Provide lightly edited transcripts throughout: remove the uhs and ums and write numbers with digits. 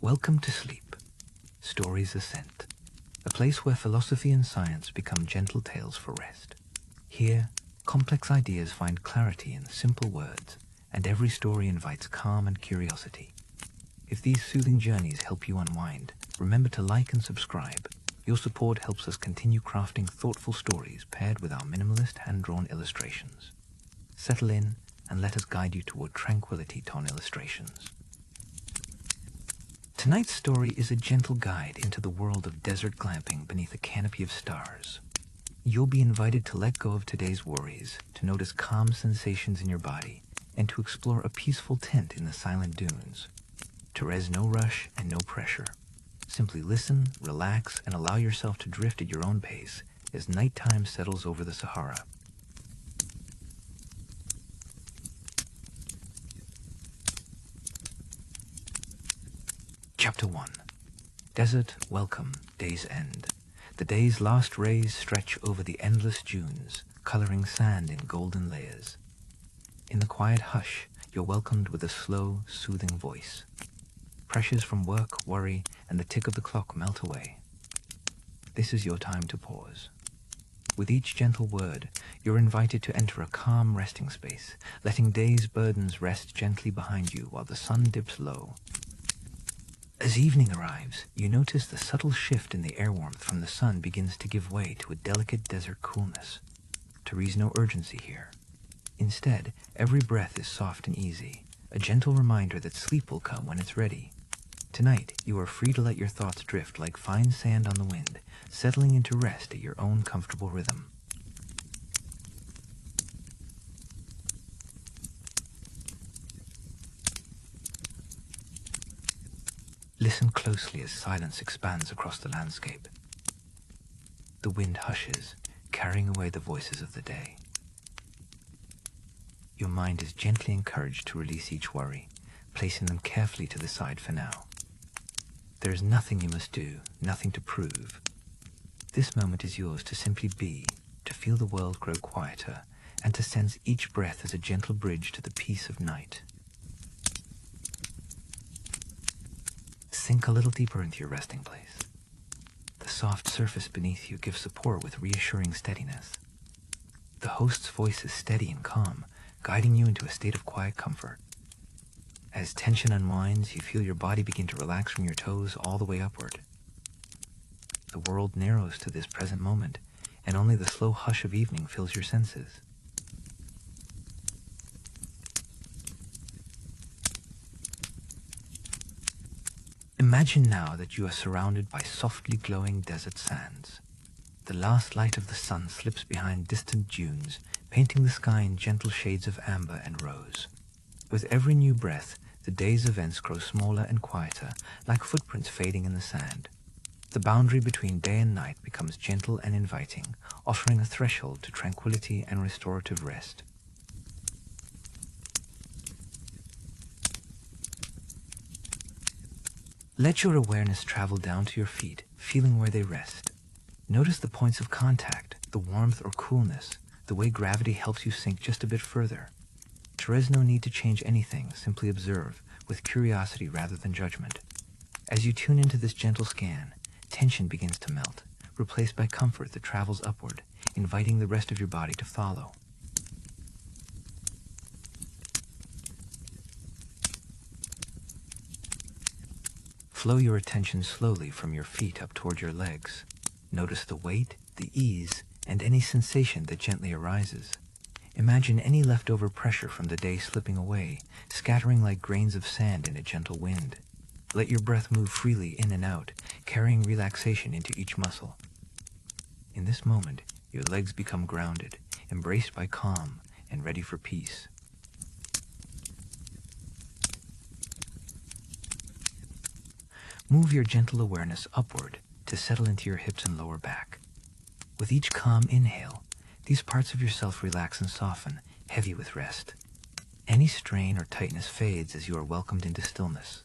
Welcome to Sleep, Stories Ascent, a place where philosophy and science become gentle tales for rest. Here, complex ideas find clarity in simple words, and every story invites calm and curiosity. If these soothing journeys help you unwind, remember to like and subscribe. Your support helps us continue crafting thoughtful stories paired with our minimalist hand-drawn illustrations. Settle in and let us guide you toward tranquility tone illustrations. Tonight's story is a gentle guide into the world of desert glamping beneath a canopy of stars. You'll be invited to let go of today's worries, to notice calm sensations in your body, and to explore a peaceful tent in the silent dunes. There's no rush and no pressure. Simply listen, relax, and allow yourself to drift at your own pace as nighttime settles over the Sahara. Chapter 1. Desert Welcome, Day's End. The day's last rays stretch over the endless dunes, coloring sand in golden layers. In the quiet hush, you're welcomed with a slow, soothing voice. Pressures from work, worry, and the tick of the clock melt away. This is your time to pause. With each gentle word, you're invited to enter a calm resting space, letting day's burdens rest gently behind you while the sun dips low. As evening arrives, you notice the subtle shift in the air warmth from the sun begins to give way to a delicate desert coolness. There's no urgency here. Instead, every breath is soft and easy, a gentle reminder that sleep will come when it's ready. Tonight, you are free to let your thoughts drift like fine sand on the wind, settling into rest at your own comfortable rhythm. Listen closely as silence expands across the landscape. The wind hushes, carrying away the voices of the day. Your mind is gently encouraged to release each worry, placing them carefully to the side for now. There is nothing you must do, nothing to prove. This moment is yours to simply be, to feel the world grow quieter, and to sense each breath as a gentle bridge to the peace of night. Sink a little deeper into your resting place. The soft surface beneath you gives support with reassuring steadiness. The host's voice is steady and calm, guiding you into a state of quiet comfort. As tension unwinds, you feel your body begin to relax from your toes all the way upward. The world narrows to this present moment, and only the slow hush of evening fills your senses. Imagine now that you are surrounded by softly glowing desert sands. The last light of the sun slips behind distant dunes, painting the sky in gentle shades of amber and rose. With every new breath, the day's events grow smaller and quieter, like footprints fading in the sand. The boundary between day and night becomes gentle and inviting, offering a threshold to tranquility and restorative rest. Let your awareness travel down to your feet, feeling where they rest. Notice the points of contact, the warmth or coolness, the way gravity helps you sink just a bit further. There is no need to change anything, simply observe, with curiosity rather than judgment. As you tune into this gentle scan, tension begins to melt, replaced by comfort that travels upward, inviting the rest of your body to follow. Flow your attention slowly from your feet up toward your legs. Notice the weight, the ease, and any sensation that gently arises. Imagine any leftover pressure from the day slipping away, scattering like grains of sand in a gentle wind. Let your breath move freely in and out, carrying relaxation into each muscle. In this moment, your legs become grounded, embraced by calm, and ready for peace. Move your gentle awareness upward to settle into your hips and lower back. With each calm inhale, these parts of yourself relax and soften, heavy with rest. Any strain or tightness fades as you are welcomed into stillness.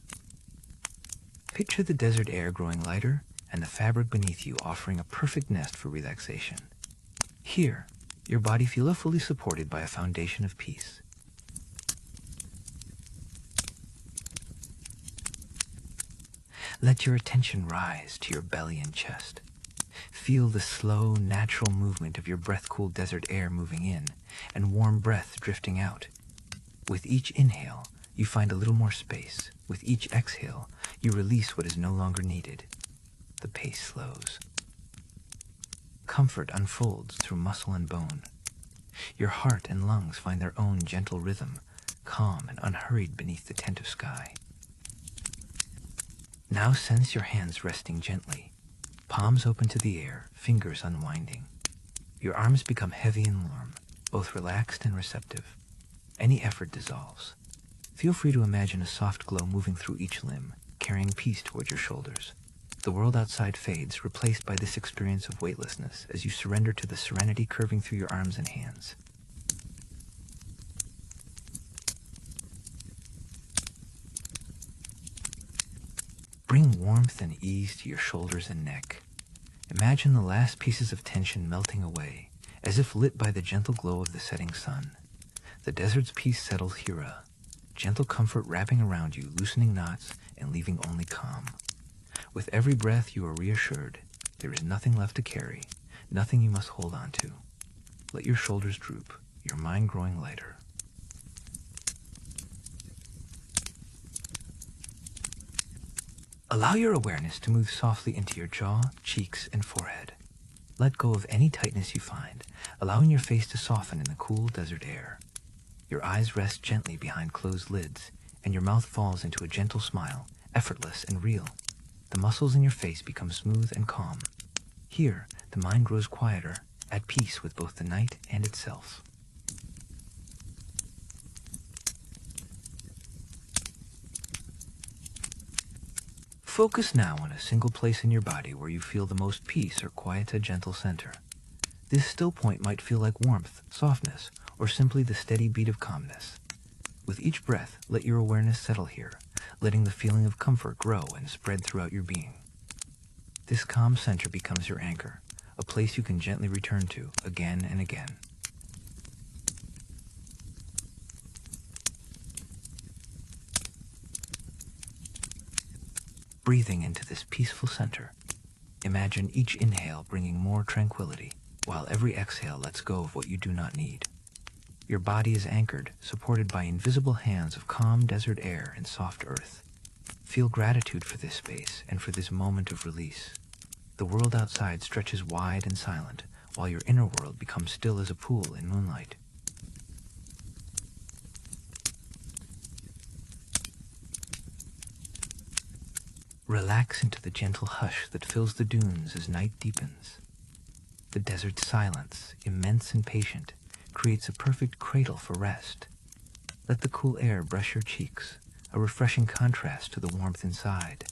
Picture the desert air growing lighter and the fabric beneath you offering a perfect nest for relaxation. Here, your body feels fully supported by a foundation of peace. Let your attention rise to your belly and chest. Feel the slow, natural movement of your breath-cooled desert air moving in and warm breath drifting out. With each inhale, you find a little more space. With each exhale, you release what is no longer needed. The pace slows. Comfort unfolds through muscle and bone. Your heart and lungs find their own gentle rhythm, calm and unhurried beneath the tent of sky. Now sense your hands resting gently, palms open to the air, fingers unwinding. Your arms become heavy and warm, both relaxed and receptive. Any effort dissolves. Feel free to imagine a soft glow moving through each limb, carrying peace toward your shoulders. The world outside fades, replaced by this experience of weightlessness as you surrender to the serenity curving through your arms and hands. Bring warmth and ease to your shoulders and neck. Imagine the last pieces of tension melting away, as if lit by the gentle glow of the setting sun. The desert's peace settles here, gentle comfort wrapping around you, loosening knots and leaving only calm. With every breath you are reassured. There is nothing left to carry, nothing you must hold on to. Let your shoulders droop, your mind growing lighter. Allow your awareness to move softly into your jaw, cheeks, and forehead. Let go of any tightness you find, allowing your face to soften in the cool desert air. Your eyes rest gently behind closed lids, and your mouth falls into a gentle smile, effortless and real. The muscles in your face become smooth and calm. Here, the mind grows quieter, at peace with both the night and itself. Focus now on a single place in your body where you feel the most peace or quiet a gentle center. This still point might feel like warmth, softness, or simply the steady beat of calmness. With each breath, let your awareness settle here, letting the feeling of comfort grow and spread throughout your being. This calm center becomes your anchor, a place you can gently return to again and again. Breathing into this peaceful center, imagine each inhale bringing more tranquility, while every exhale lets go of what you do not need. Your body is anchored, supported by invisible hands of calm desert air and soft earth. Feel gratitude for this space and for this moment of release. The world outside stretches wide and silent, while your inner world becomes still as a pool in moonlight. Relax into the gentle hush that fills the dunes as night deepens. The desert's silence, immense and patient, creates a perfect cradle for rest. Let the cool air brush your cheeks, a refreshing contrast to the warmth inside.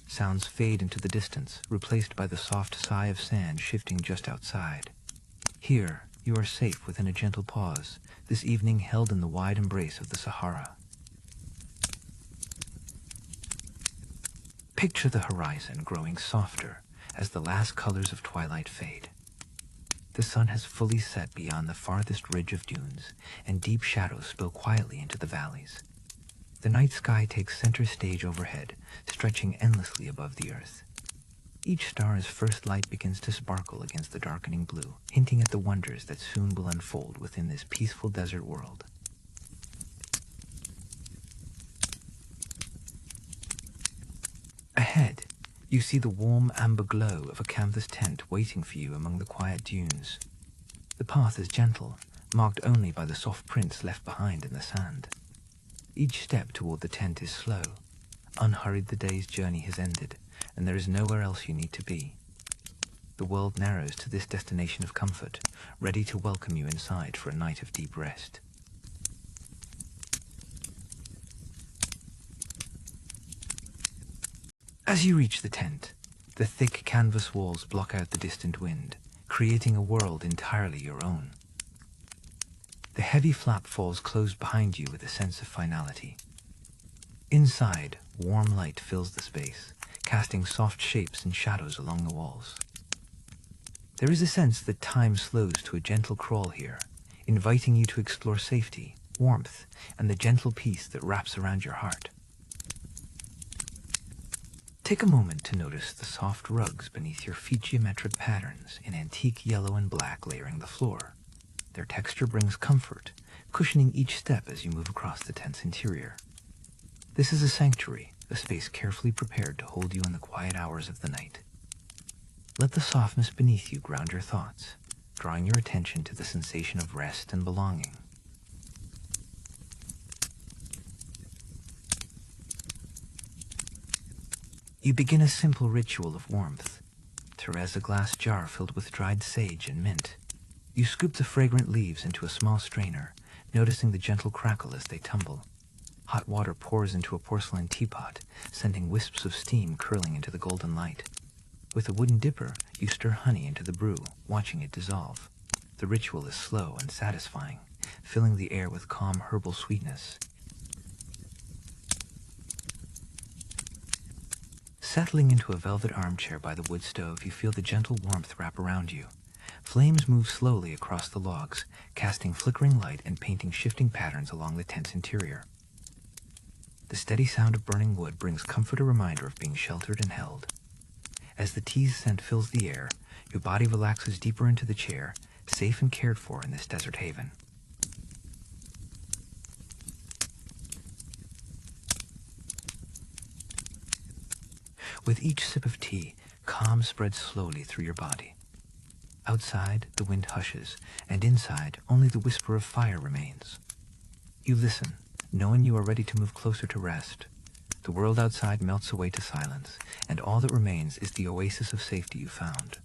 Sounds fade into the distance, replaced by the soft sigh of sand shifting just outside. Here, you are safe within a gentle pause, this evening held in the wide embrace of the Sahara. Picture the horizon growing softer as the last colors of twilight fade. The sun has fully set beyond the farthest ridge of dunes, and deep shadows spill quietly into the valleys. The night sky takes center stage overhead, stretching endlessly above the earth. Each star's first light begins to sparkle against the darkening blue, hinting at the wonders that soon will unfold within this peaceful desert world. Ahead, you see the warm amber glow of a canvas tent waiting for you among the quiet dunes. The path is gentle, marked only by the soft prints left behind in the sand. Each step toward the tent is slow. Unhurried, the day's journey has ended, and there is nowhere else you need to be. The world narrows to this destination of comfort, ready to welcome you inside for a night of deep rest. As you reach the tent, the thick canvas walls block out the distant wind, creating a world entirely your own. The heavy flap falls closed behind you with a sense of finality. Inside, warm light fills the space, casting soft shapes and shadows along the walls. There is a sense that time slows to a gentle crawl here, inviting you to explore safety, warmth, and the gentle peace that wraps around your heart. Take a moment to notice the soft rugs beneath your feet, geometric patterns in antique yellow and black layering the floor. Their texture brings comfort, cushioning each step as you move across the tent's interior. This is a sanctuary, a space carefully prepared to hold you in the quiet hours of the night. Let the softness beneath you ground your thoughts, drawing your attention to the sensation of rest and belonging. You begin a simple ritual of warmth. To raise a glass jar filled with dried sage and mint. You scoop the fragrant leaves into a small strainer, noticing the gentle crackle as they tumble. Hot water pours into a porcelain teapot, sending wisps of steam curling into the golden light. With a wooden dipper, you stir honey into the brew, watching it dissolve. The ritual is slow and satisfying, filling the air with calm herbal sweetness. Settling into a velvet armchair by the wood stove, you feel the gentle warmth wrap around you. Flames move slowly across the logs, casting flickering light and painting shifting patterns along the tent's interior. The steady sound of burning wood brings comfort, a reminder of being sheltered and held. As the tea's scent fills the air, your body relaxes deeper into the chair, safe and cared for in this desert haven. With each sip of tea, calm spreads slowly through your body. Outside, the wind hushes, and inside, only the whisper of fire remains. You listen, knowing you are ready to move closer to rest. The world outside melts away to silence, and all that remains is the oasis of safety you found.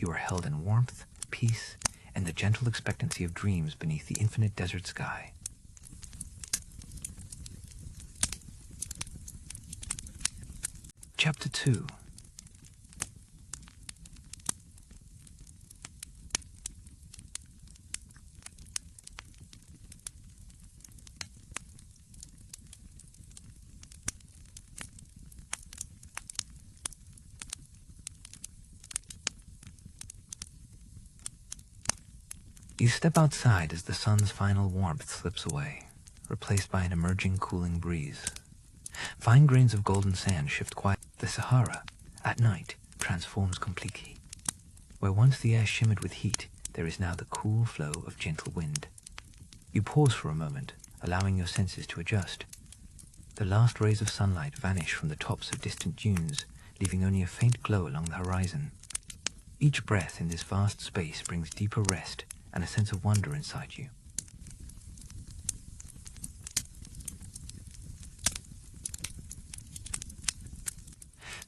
You are held in warmth, peace, and the gentle expectancy of dreams beneath the infinite desert sky. Chapter 2. You step outside as the sun's final warmth slips away, replaced by an emerging cooling breeze. Fine grains of golden sand shift quietly. The Sahara, at night, transforms completely. Where once the air shimmered with heat, there is now the cool flow of gentle wind. You pause for a moment, allowing your senses to adjust. The last rays of sunlight vanish from the tops of distant dunes, leaving only a faint glow along the horizon. Each breath in this vast space brings deeper rest and a sense of wonder inside you.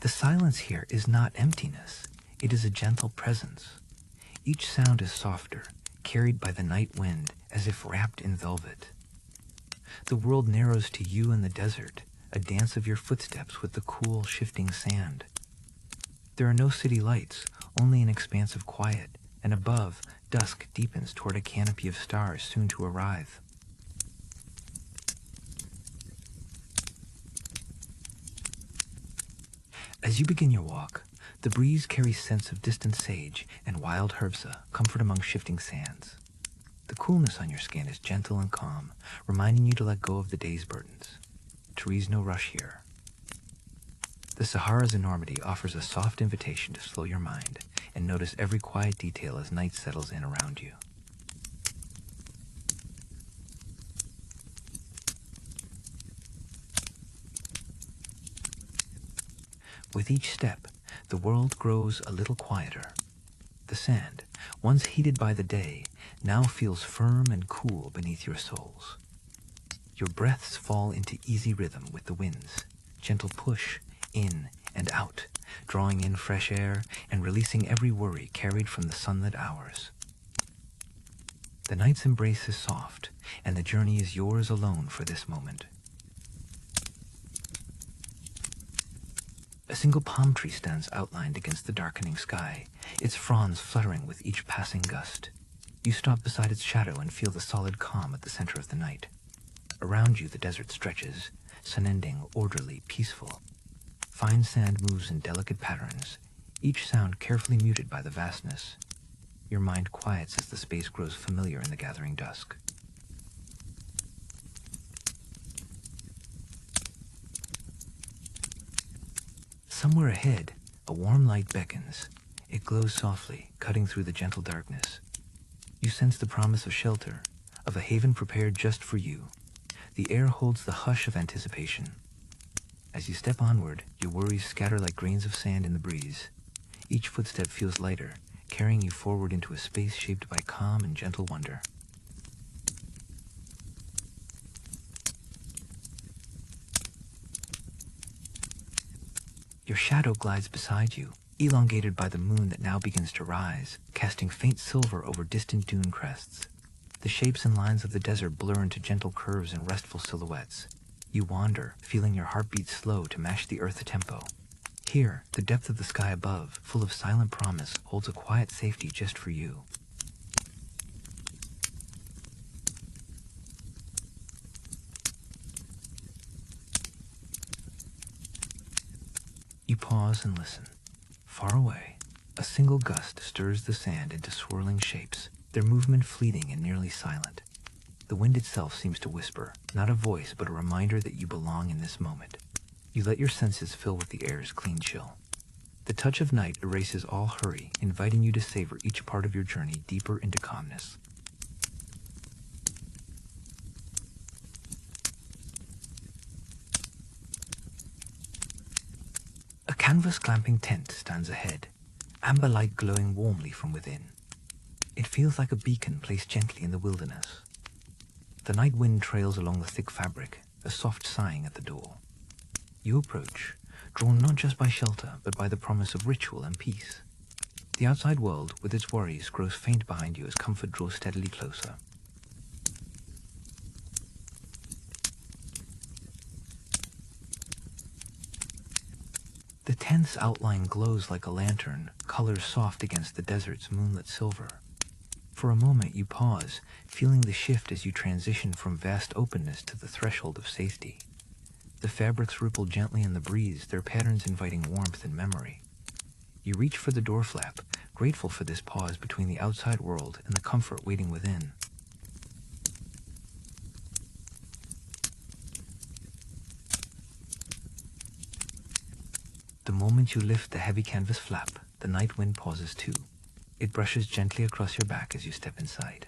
The silence here is not emptiness, it is a gentle presence. Each sound is softer, carried by the night wind as if wrapped in velvet. The world narrows to you in the desert, a dance of your footsteps with the cool, shifting sand. There are no city lights, only an expanse of quiet, and above, dusk deepens toward a canopy of stars soon to arrive. As you begin your walk, the breeze carries scents of distant sage and wild herbs, comfort among shifting sands. The coolness on your skin is gentle and calm, reminding you to let go of the day's burdens. Trees no rush here. The Sahara's enormity offers a soft invitation to slow your mind and notice every quiet detail as night settles in around you. With each step, the world grows a little quieter. The sand, once heated by the day, now feels firm and cool beneath your soles. Your breaths fall into easy rhythm with the winds, gentle push in and out, drawing in fresh air and releasing every worry carried from the sunlit hours. The night's embrace is soft, and the journey is yours alone for this moment. A single palm tree stands outlined against the darkening sky, its fronds fluttering with each passing gust. You stop beside its shadow and feel the solid calm at the center of the night. Around you the desert stretches, unending, orderly, peaceful. Fine sand moves in delicate patterns, each sound carefully muted by the vastness. Your mind quiets as the space grows familiar in the gathering dusk. Somewhere ahead, a warm light beckons. It glows softly, cutting through the gentle darkness. You sense the promise of shelter, of a haven prepared just for you. The air holds the hush of anticipation. As you step onward, your worries scatter like grains of sand in the breeze. Each footstep feels lighter, carrying you forward into a space shaped by calm and gentle wonder. Your shadow glides beside you, elongated by the moon that now begins to rise, casting faint silver over distant dune crests. The shapes and lines of the desert blur into gentle curves and restful silhouettes. You wander, feeling your heartbeat slow to match the earth's tempo. Here, the depth of the sky above, full of silent promise, holds a quiet safety just for you. You pause and listen. Far away, a single gust stirs the sand into swirling shapes, their movement fleeting and nearly silent. The wind itself seems to whisper, not a voice but a reminder that you belong in this moment. You let your senses fill with the air's clean chill. The touch of night erases all hurry, inviting you to savor each part of your journey deeper into calmness. A canvas glamping tent stands ahead, amber light glowing warmly from within. It feels like a beacon placed gently in the wilderness. The night wind trails along the thick fabric, a soft sighing at the door. You approach, drawn not just by shelter, but by the promise of ritual and peace. The outside world, with its worries, grows faint behind you as comfort draws steadily closer. The tent's outline glows like a lantern, colors soft against the desert's moonlit silver. For a moment you pause, feeling the shift as you transition from vast openness to the threshold of safety. The fabrics ripple gently in the breeze, their patterns inviting warmth and memory. You reach for the door flap, grateful for this pause between the outside world and the comfort waiting within. The moment you lift the heavy canvas flap, the night wind pauses too. It brushes gently across your back as you step inside.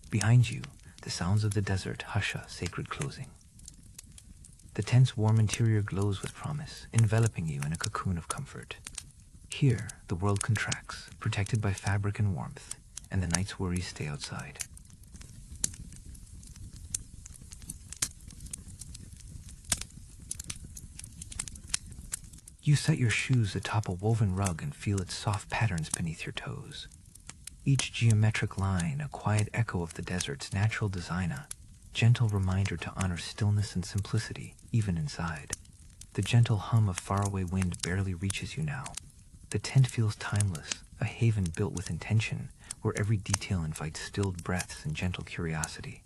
Behind you, the sounds of the desert hush a sacred closing. The tent's warm interior glows with promise, enveloping you in a cocoon of comfort. Here, the world contracts, protected by fabric and warmth, and the night's worries stay outside. You set your shoes atop a woven rug and feel its soft patterns beneath your toes. Each geometric line, a quiet echo of the desert's natural design, a gentle reminder to honor stillness and simplicity, even inside. The gentle hum of faraway wind barely reaches you now. The tent feels timeless, a haven built with intention, where every detail invites stilled breaths and gentle curiosity.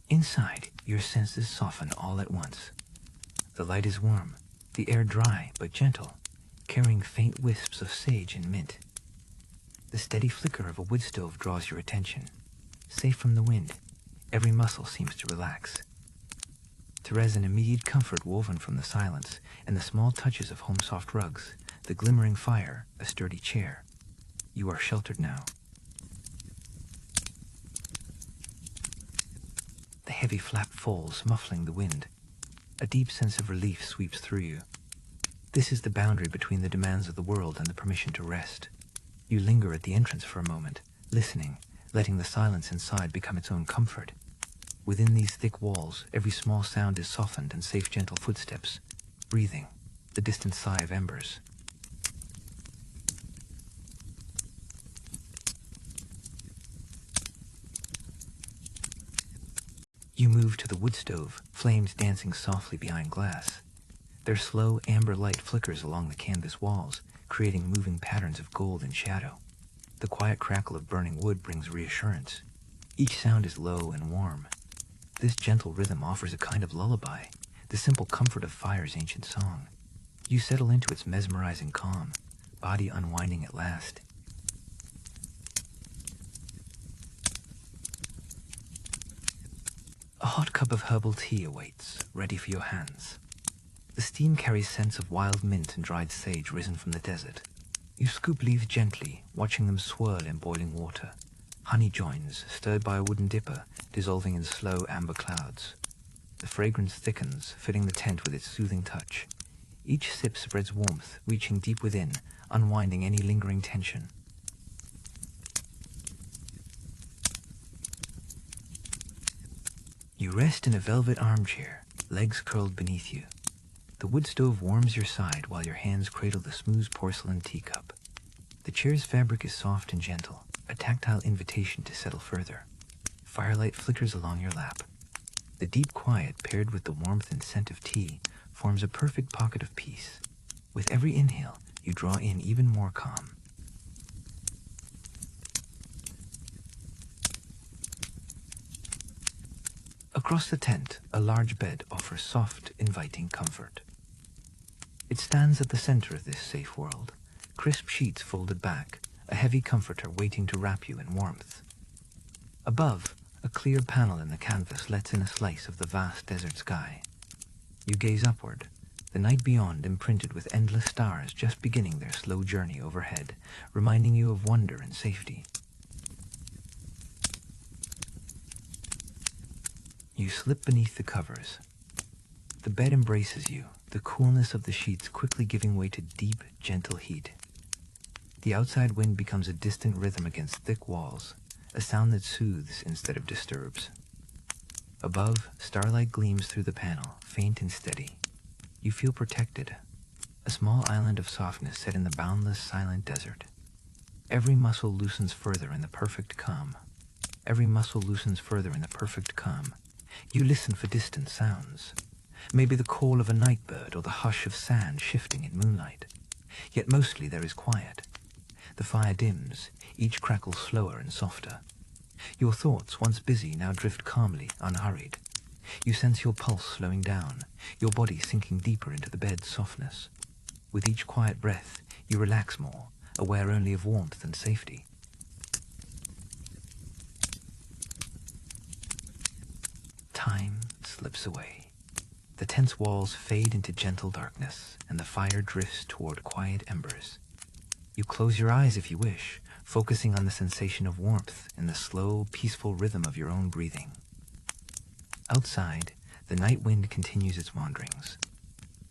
Inside, your senses soften all at once. The light is warm, the air dry but gentle, carrying faint wisps of sage and mint. The steady flicker of a wood stove draws your attention. Safe from the wind, every muscle seems to relax. There is an immediate comfort woven from the silence and the small touches of home soft rugs, the glimmering fire, a sturdy chair. You are sheltered now. The heavy flap falls, muffling the wind. A deep sense of relief sweeps through you. This is the boundary between the demands of the world and the permission to rest. You linger at the entrance for a moment, listening, letting the silence inside become its own comfort. Within these thick walls, every small sound is softened and safe gentle footsteps, breathing, the distant sigh of embers. You move to the wood stove, flames dancing softly behind glass. Their slow amber light flickers along the canvas walls, creating moving patterns of gold and shadow. The quiet crackle of burning wood brings reassurance. Each sound is low and warm. This gentle rhythm offers a kind of lullaby, the simple comfort of fire's ancient song. You settle into its mesmerizing calm, body unwinding at last. A hot cup of herbal tea awaits, ready for your hands. The steam carries scents of wild mint and dried sage risen from the desert. You scoop leaves gently, watching them swirl in boiling water. Honey joins, stirred by a wooden dipper, dissolving in slow amber clouds. The fragrance thickens, filling the tent with its soothing touch. Each sip spreads warmth, reaching deep within, unwinding any lingering tension. You rest in a velvet armchair, legs curled beneath you. The wood stove warms your side while your hands cradle the smooth porcelain teacup. The chair's fabric is soft and gentle, a tactile invitation to settle further. Firelight flickers along your lap. The deep quiet, paired with the warmth and scent of tea, forms a perfect pocket of peace. With every inhale, you draw in even more calm. Across the tent, a large bed offers soft, inviting comfort. It stands at the center of this safe world, crisp sheets folded back, a heavy comforter waiting to wrap you in warmth. Above, a clear panel in the canvas lets in a slice of the vast desert sky. You gaze upward, the night beyond imprinted with endless stars just beginning their slow journey overhead, reminding you of wonder and safety. You slip beneath the covers. The bed embraces you, the coolness of the sheets quickly giving way to deep, gentle heat. The outside wind becomes a distant rhythm against thick walls, a sound that soothes instead of disturbs. Above, starlight gleams through the panel, faint and steady. You feel protected, a small island of softness set in the boundless, silent desert. Every muscle loosens further in the perfect calm. Every muscle loosens further in the perfect calm. You listen for distant sounds. Maybe the call of a night bird or the hush of sand shifting in moonlight. Yet mostly there is quiet. The fire dims, each crackle slower and softer. Your thoughts, once busy, now drift calmly, unhurried. You sense your pulse slowing down, your body sinking deeper into the bed's softness. With each quiet breath, you relax more, aware only of warmth and safety. Time slips away. The tent's walls fade into gentle darkness, and the fire drifts toward quiet embers. You close your eyes if you wish, focusing on the sensation of warmth and the slow, peaceful rhythm of your own breathing. Outside, the night wind continues its wanderings.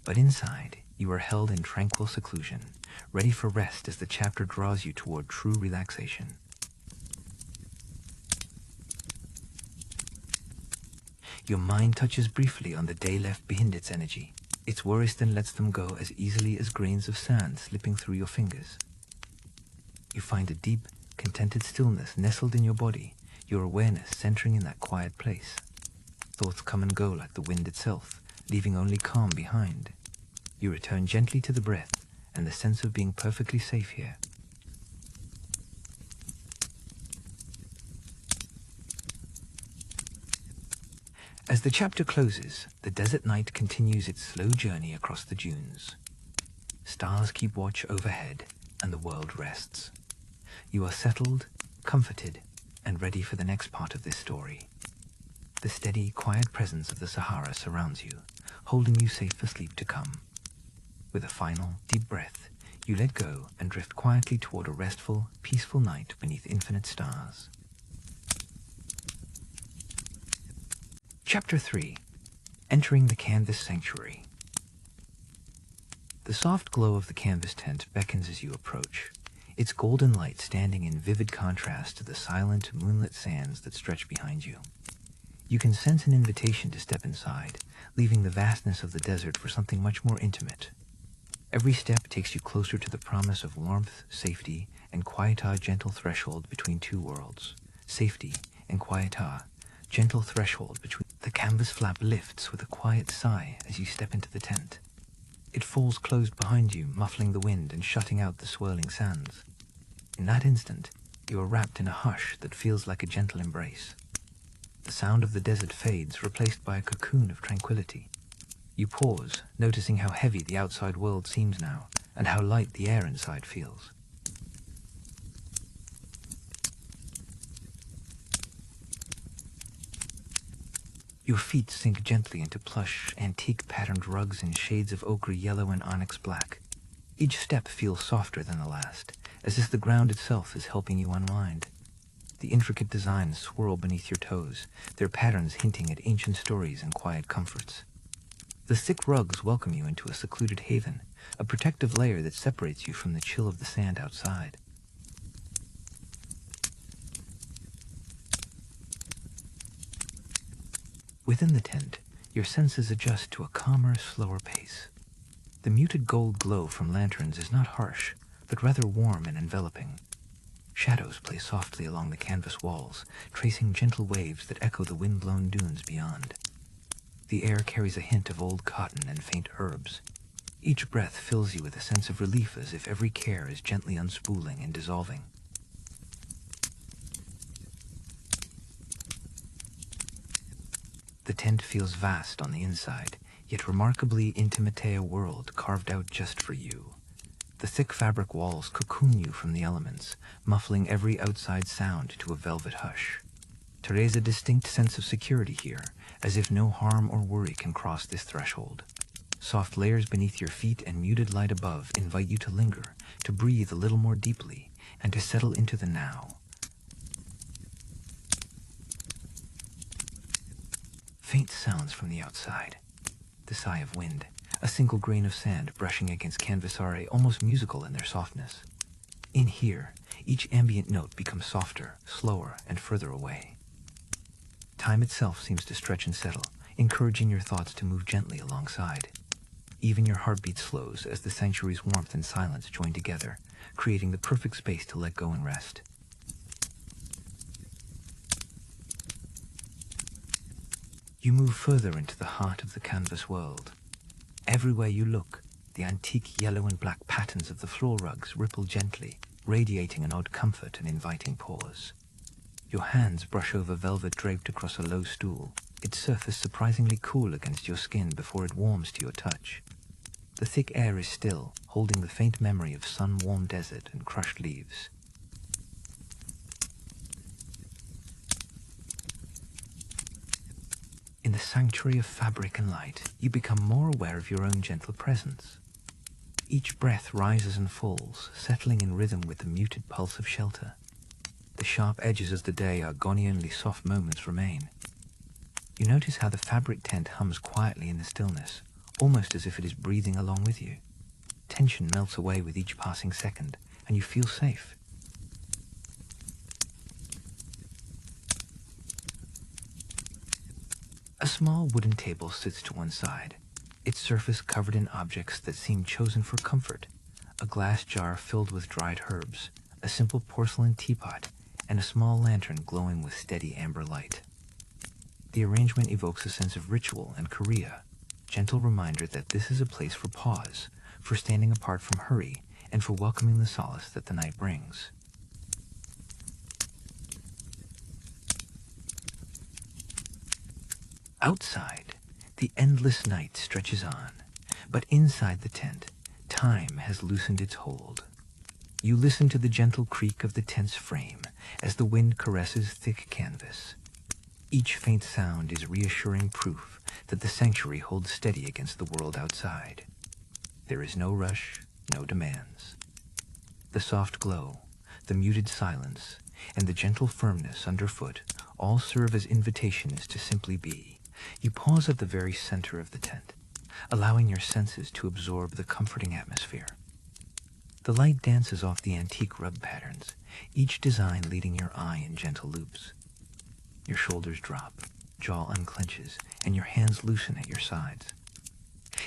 But inside, you are held in tranquil seclusion, ready for rest as the chapter draws you toward true relaxation. Your mind touches briefly on the day left behind its energy. Its worries then lets them go as easily as grains of sand slipping through your fingers. You find a deep, contented stillness nestled in your body, your awareness centering in that quiet place. Thoughts come and go like the wind itself, leaving only calm behind. You return gently to the breath and the sense of being perfectly safe here. As the chapter closes, the desert night continues its slow journey across the dunes. Stars keep watch overhead, and the world rests. You are settled, comforted, and ready for the next part of this story. The steady, quiet presence of the Sahara surrounds you, holding you safe for sleep to come. With a final, deep breath, you let go and drift quietly toward a restful, peaceful night beneath infinite stars. Chapter 3. Entering the Canvas Sanctuary. The soft glow of the canvas tent beckons as you approach, its golden light standing in vivid contrast to the silent, moonlit sands that stretch behind you. You can sense an invitation to step inside, leaving the vastness of the desert for something much more intimate. Every step takes you closer to the promise of warmth, safety, and quietah, gentle threshold between two worlds. Safety and quietah, gentle threshold between. The canvas flap lifts with a quiet sigh as you step into the tent. It falls closed behind you, muffling the wind and shutting out the swirling sands. In that instant, you are wrapped in a hush that feels like a gentle embrace. The sound of the desert fades, replaced by a cocoon of tranquility. You pause, noticing how heavy the outside world seems now, and how light the air inside feels. You Your feet sink gently into plush, antique-patterned rugs in shades of ochre yellow and onyx black. Each step feels softer than the last, as if the ground itself is helping you unwind. The intricate designs swirl beneath your toes, their patterns hinting at ancient stories and quiet comforts. The thick rugs welcome you into a secluded haven, a protective layer that separates you from the chill of the sand outside. Within the tent, your senses adjust to a calmer, slower pace. The muted gold glow from lanterns is not harsh, but rather warm and enveloping. Shadows play softly along the canvas walls, tracing gentle waves that echo the wind-blown dunes beyond. The air carries a hint of old cotton and faint herbs. Each breath fills you with a sense of relief, as if every care is gently unspooling and dissolving. The tent feels vast on the inside, yet remarkably intimate, a world carved out just for you. The thick fabric walls cocoon you from the elements, muffling every outside sound to a velvet hush. There is a distinct sense of security here, as if no harm or worry can cross this threshold. Soft layers beneath your feet and muted light above invite you to linger, to breathe a little more deeply, and to settle into the now. Faint sounds from the outside. The sigh of wind, a single grain of sand brushing against canvas, are almost musical in their softness. In here, each ambient note becomes softer, slower, and further away. Time itself seems to stretch and settle, encouraging your thoughts to move gently alongside. Even your heartbeat slows as the sanctuary's warmth and silence join together, creating the perfect space to let go and rest. You move further into the heart of the canvas world. Everywhere you look, the antique yellow and black patterns of the floor rugs ripple gently, radiating an odd comfort and inviting pause. Your hands brush over velvet draped across a low stool, its surface surprisingly cool against your skin before it warms to your touch. The thick air is still, holding the faint memory of sun-warmed desert and crushed leaves. In the sanctuary of fabric and light, you become more aware of your own gentle presence. Each breath rises and falls, settling in rhythm with the muted pulse of shelter. The sharp edges of the day are gone, only soft moments remain. You notice how the fabric tent hums quietly in the stillness, almost as if it is breathing along with you. Tension melts away with each passing second, and you feel safe. A small wooden table sits to one side, its surface covered in objects that seem chosen for comfort. A glass jar filled with dried herbs, a simple porcelain teapot, and a small lantern glowing with steady amber light. The arrangement evokes a sense of ritual and Korea, gentle reminder that this is a place for pause, for standing apart from hurry, and for welcoming the solace that the night brings. Outside, the endless night stretches on, but inside the tent, time has loosened its hold. You listen to the gentle creak of the tent's frame as the wind caresses thick canvas. Each faint sound is reassuring proof that the sanctuary holds steady against the world outside. There is no rush, no demands. The soft glow, the muted silence, and the gentle firmness underfoot all serve as invitations to simply be. You pause at the very center of the tent, allowing your senses to absorb the comforting atmosphere. The light dances off the antique rug patterns, each design leading your eye in gentle loops. Your shoulders drop, jaw unclenches, and your hands loosen at your sides.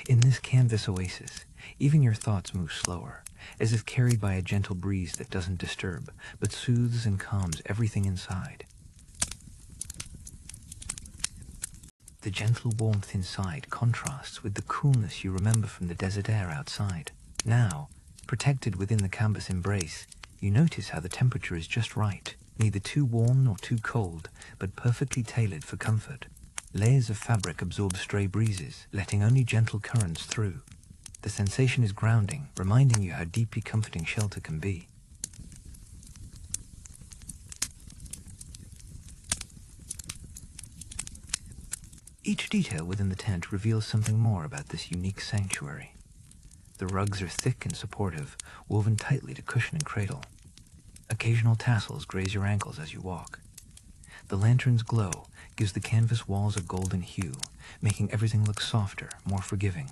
In this canvas oasis, even your thoughts move slower, as if carried by a gentle breeze that doesn't disturb, but soothes and calms everything inside. The gentle warmth inside contrasts with the coolness you remember from the desert air outside. Now, protected within the canvas embrace, you notice how the temperature is just right, neither too warm nor too cold, but perfectly tailored for comfort. Layers of fabric absorb stray breezes, letting only gentle currents through. The sensation is grounding, reminding you how deeply comforting shelter can be. Each detail within the tent reveals something more about this unique sanctuary. The rugs are thick and supportive, woven tightly to cushion and cradle. Occasional tassels graze your ankles as you walk. The lantern's glow gives the canvas walls a golden hue, making everything look softer, more forgiving.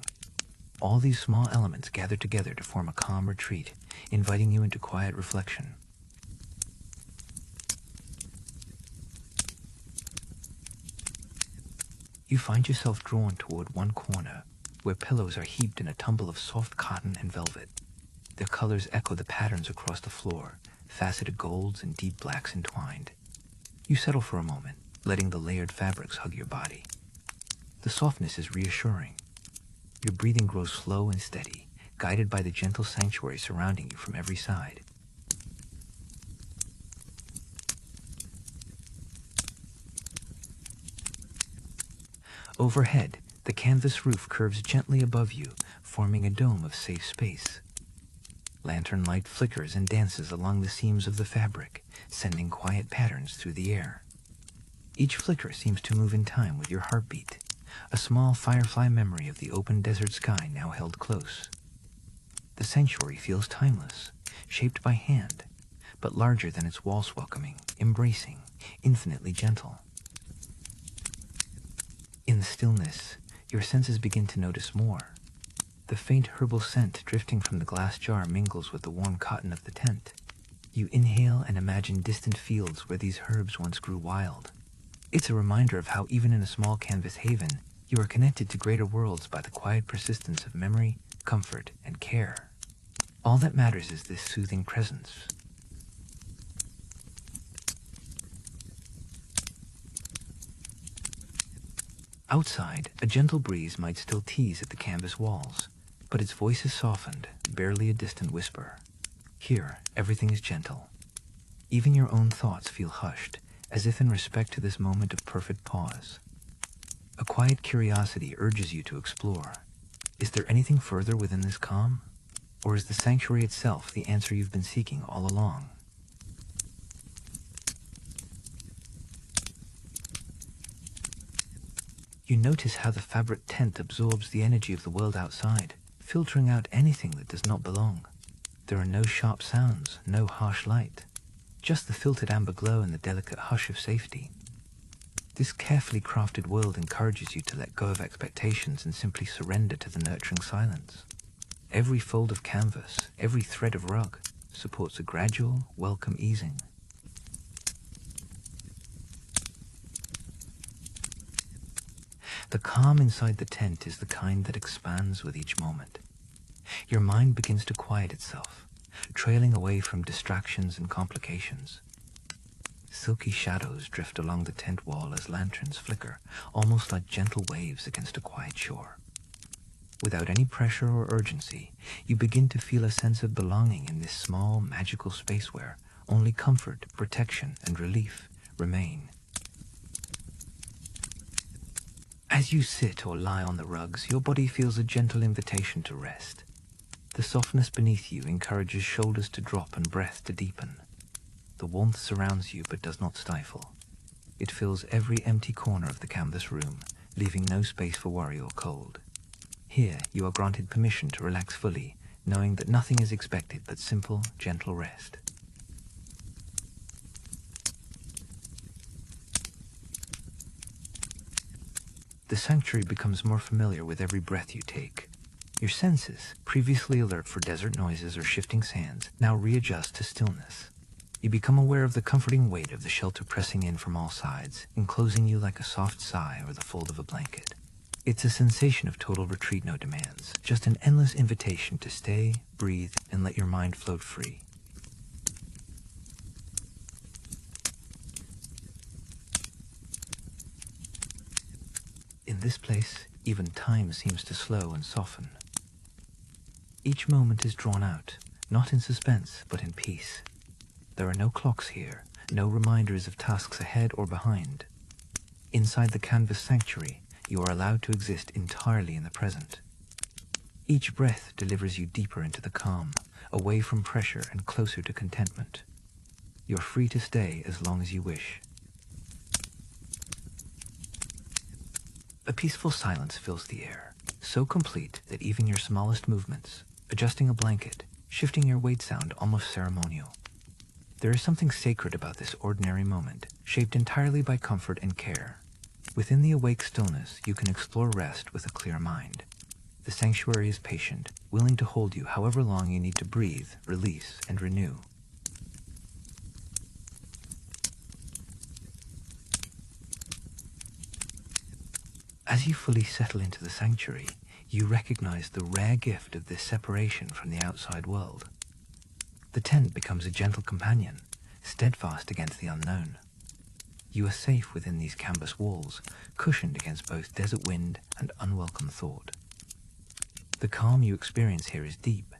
All these small elements gather together to form a calm retreat, inviting you into quiet reflection. You find yourself drawn toward one corner, where pillows are heaped in a tumble of soft cotton and velvet. Their colors echo the patterns across the floor, faceted golds and deep blacks entwined. You settle for a moment, letting the layered fabrics hug your body. The softness is reassuring. Your breathing grows slow and steady, guided by the gentle sanctuary surrounding you from every side. Overhead, the canvas roof curves gently above you, forming a dome of safe space. Lantern light flickers and dances along the seams of the fabric, sending quiet patterns through the air. Each flicker seems to move in time with your heartbeat, a small firefly memory of the open desert sky now held close. The sanctuary feels timeless, shaped by hand, but larger than its walls, welcoming, embracing, infinitely gentle. In the stillness, your senses begin to notice more. The faint herbal scent drifting from the glass jar mingles with the warm cotton of the tent. You inhale and imagine distant fields where these herbs once grew wild. It's a reminder of how even in a small canvas haven, you are connected to greater worlds by the quiet persistence of memory, comfort, and care. All that matters is this soothing presence. Outside, a gentle breeze might still tease at the canvas walls, but its voice is softened, barely a distant whisper. Here, everything is gentle. Even your own thoughts feel hushed, as if in respect to this moment of perfect pause. A quiet curiosity urges you to explore. Is there anything further within this calm? Or is the sanctuary itself the answer you've been seeking all along? You notice how the fabric tent absorbs the energy of the world outside, filtering out anything that does not belong. There are no sharp sounds, no harsh light, just the filtered amber glow and the delicate hush of safety. This carefully crafted world encourages you to let go of expectations and simply surrender to the nurturing silence. Every fold of canvas, every thread of rug, supports a gradual, welcome easing. The calm inside the tent is the kind that expands with each moment. Your mind begins to quiet itself, trailing away from distractions and complications. Silky shadows drift along the tent wall as lanterns flicker, almost like gentle waves against a quiet shore. Without any pressure or urgency, you begin to feel a sense of belonging in this small, magical space where only comfort, protection, and relief remain. As you sit or lie on the rugs, your body feels a gentle invitation to rest. The softness beneath you encourages shoulders to drop and breath to deepen. The warmth surrounds you but does not stifle. It fills every empty corner of the canvas room, leaving no space for worry or cold. Here, you are granted permission to relax fully, knowing that nothing is expected but simple, gentle rest. The sanctuary becomes more familiar with every breath you take. Your senses, previously alert for desert noises or shifting sands, now readjust to stillness. You become aware of the comforting weight of the shelter pressing in from all sides, enclosing you like a soft sigh or the fold of a blanket. It's a sensation of total retreat, no demands, just an endless invitation to stay, breathe, and let your mind float free. In this place, even time seems to slow and soften. Each moment is drawn out, not in suspense, but in peace. There are no clocks here, no reminders of tasks ahead or behind. Inside the canvas sanctuary, you are allowed to exist entirely in the present. Each breath delivers you deeper into the calm, away from pressure and closer to contentment. You're free to stay as long as you wish. A peaceful silence fills the air, so complete that even your smallest movements, adjusting a blanket, shifting your weight, sound almost ceremonial. There is something sacred about this ordinary moment, shaped entirely by comfort and care. Within the awake stillness, you can explore rest with a clear mind. The sanctuary is patient, willing to hold you however long you need to breathe, release, and renew. As you fully settle into the sanctuary, you recognize the rare gift of this separation from the outside world. The tent becomes a gentle companion, steadfast against the unknown. You are safe within these canvas walls, cushioned against both desert wind and unwelcome thought. The calm you experience here is deep,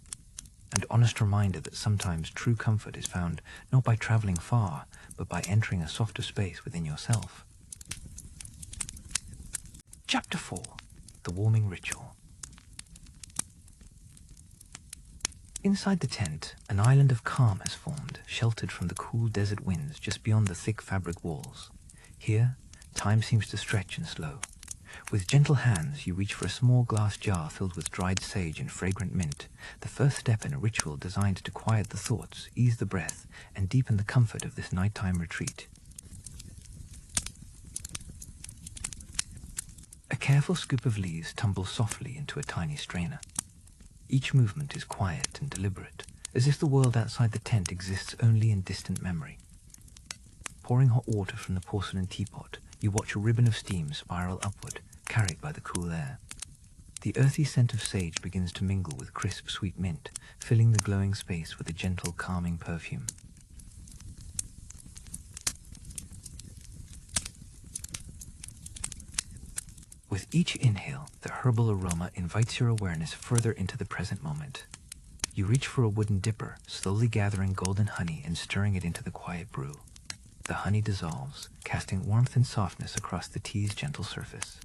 an honest reminder that sometimes true comfort is found not by traveling far, but by entering a softer space within yourself. Chapter 4. The Warming Ritual. Inside the tent, an island of calm has formed, sheltered from the cool desert winds just beyond the thick fabric walls. Here, time seems to stretch and slow. With gentle hands, you reach for a small glass jar filled with dried sage and fragrant mint, the first step in a ritual designed to quiet the thoughts, ease the breath, and deepen the comfort of this nighttime retreat. A careful scoop of leaves tumbles softly into a tiny strainer. Each movement is quiet and deliberate, as if the world outside the tent exists only in distant memory. Pouring hot water from the porcelain teapot, you watch a ribbon of steam spiral upward, carried by the cool air. The earthy scent of sage begins to mingle with crisp, sweet mint, filling the glowing space with a gentle, calming perfume. With each inhale, the herbal aroma invites your awareness further into the present moment. You reach for a wooden dipper, slowly gathering golden honey and stirring it into the quiet brew. The honey dissolves, casting warmth and softness across the tea's gentle surface.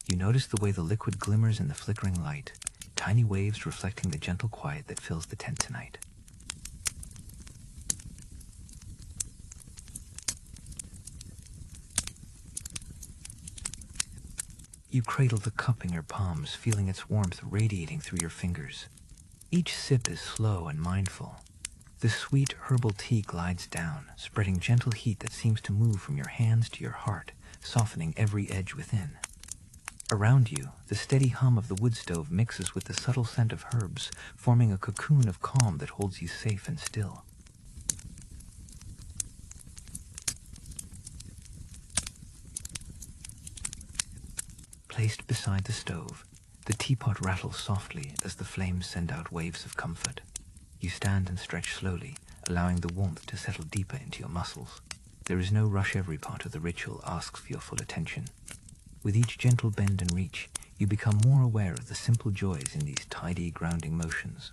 You notice the way the liquid glimmers in the flickering light, tiny waves reflecting the gentle quiet that fills the tent tonight. You cradle the cup in your palms, feeling its warmth radiating through your fingers. Each sip is slow and mindful. The sweet herbal tea glides down, spreading gentle heat that seems to move from your hands to your heart, softening every edge within. Around you, the steady hum of the wood stove mixes with the subtle scent of herbs, forming a cocoon of calm that holds you safe and still. Placed beside the stove, the teapot rattles softly as the flames send out waves of comfort. You stand and stretch slowly, allowing the warmth to settle deeper into your muscles. There is no rush. Every part of the ritual asks for your full attention. With each gentle bend and reach, you become more aware of the simple joys in these tidy, grounding motions.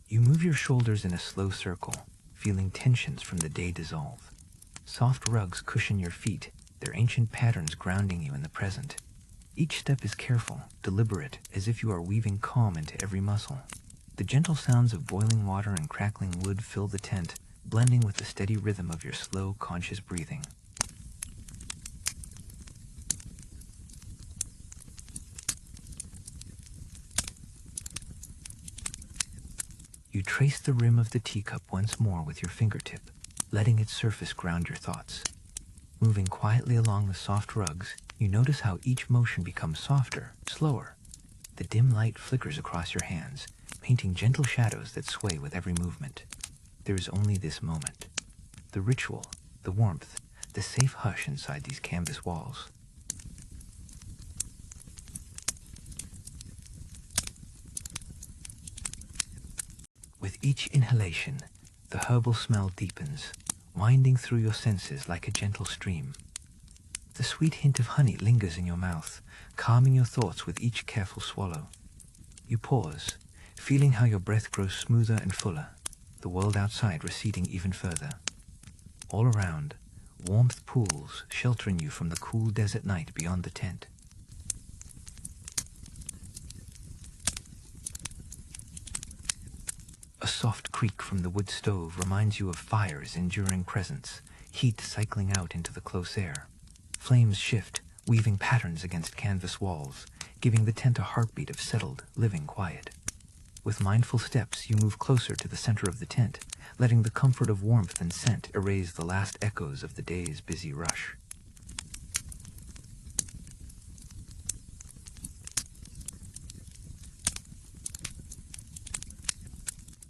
You move your shoulders in a slow circle, feeling tensions from the day dissolve. Soft rugs cushion your feet, their ancient patterns grounding you in the present. Each step is careful, deliberate, as if you are weaving calm into every muscle. The gentle sounds of boiling water and crackling wood fill the tent, blending with the steady rhythm of your slow, conscious breathing. You trace the rim of the teacup once more with your fingertip, letting its surface ground your thoughts. Moving quietly along the soft rugs, you notice how each motion becomes softer, slower. The dim light flickers across your hands, painting gentle shadows that sway with every movement. There is only this moment. The ritual, the warmth, the safe hush inside these canvas walls. With each inhalation, the herbal smell deepens, winding through your senses like a gentle stream. The sweet hint of honey lingers in your mouth, calming your thoughts with each careful swallow. You pause, feeling how your breath grows smoother and fuller, the world outside receding even further. All around, warmth pools, sheltering you from the cool desert night beyond the tent. A soft creak from the wood stove reminds you of fire's enduring presence, heat cycling out into the close air. Flames shift, weaving patterns against canvas walls, giving the tent a heartbeat of settled, living quiet. With mindful steps, you move closer to the center of the tent, letting the comfort of warmth and scent erase the last echoes of the day's busy rush.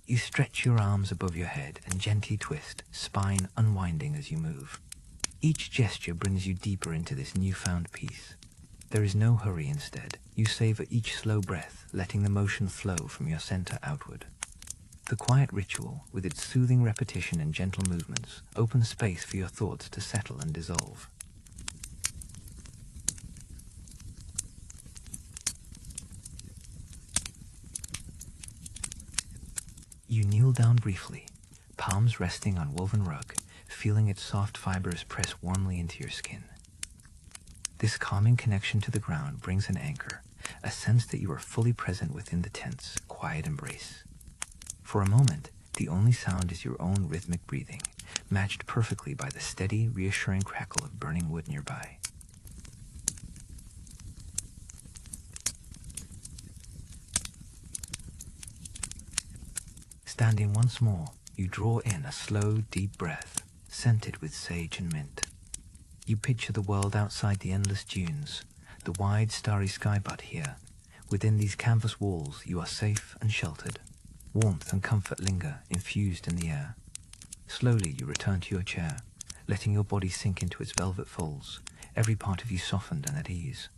You stretch your arms above your head and gently twist, spine unwinding as you move. Each gesture brings you deeper into this newfound peace. There is no hurry instead. You savor each slow breath, letting the motion flow from your center outward. The quiet ritual, with its soothing repetition and gentle movements, opens space for your thoughts to settle and dissolve. You kneel down briefly, palms resting on woven rug, feeling its soft fibers press warmly into your skin. This calming connection to the ground brings an anchor, a sense that you are fully present within the tent's quiet embrace. For a moment, the only sound is your own rhythmic breathing, matched perfectly by the steady, reassuring crackle of burning wood nearby. Standing once more, you draw in a slow, deep breath, scented with sage and mint. You picture the world outside the endless dunes, the wide, starry sky, but here, within these canvas walls, you are safe and sheltered. Warmth and comfort linger, infused in the air. Slowly you return to your chair, letting your body sink into its velvet folds, every part of you softened and at ease.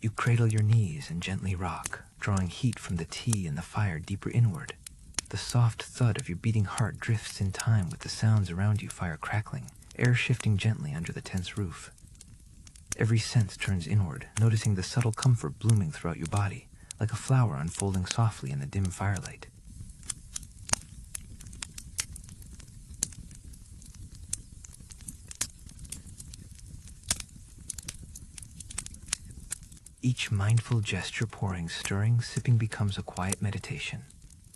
You cradle your knees and gently rock, drawing heat from the tea and the fire deeper inward. The soft thud of your beating heart drifts in time with the sounds around you, fire crackling, air shifting gently under the tent's roof. Every sense turns inward, noticing the subtle comfort blooming throughout your body, like a flower unfolding softly in the dim firelight. Each mindful gesture pouring, stirring, sipping becomes a quiet meditation.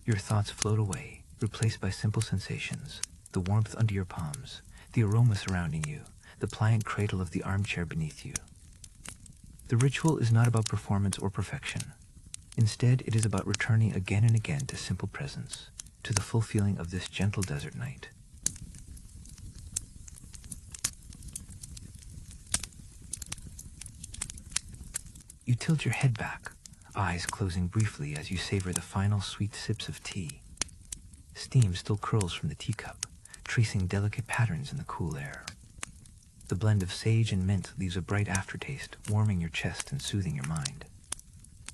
Your thoughts float away, replaced by simple sensations, the warmth under your palms, the aroma surrounding you, the pliant cradle of the armchair beneath you. The ritual is not about performance or perfection. Instead, it is about returning again and again to simple presence, to the full feeling of this gentle desert night. You tilt your head back, eyes closing briefly as you savor the final sweet sips of tea. Steam still curls from the teacup, tracing delicate patterns in the cool air. The blend of sage and mint leaves a bright aftertaste, warming your chest and soothing your mind.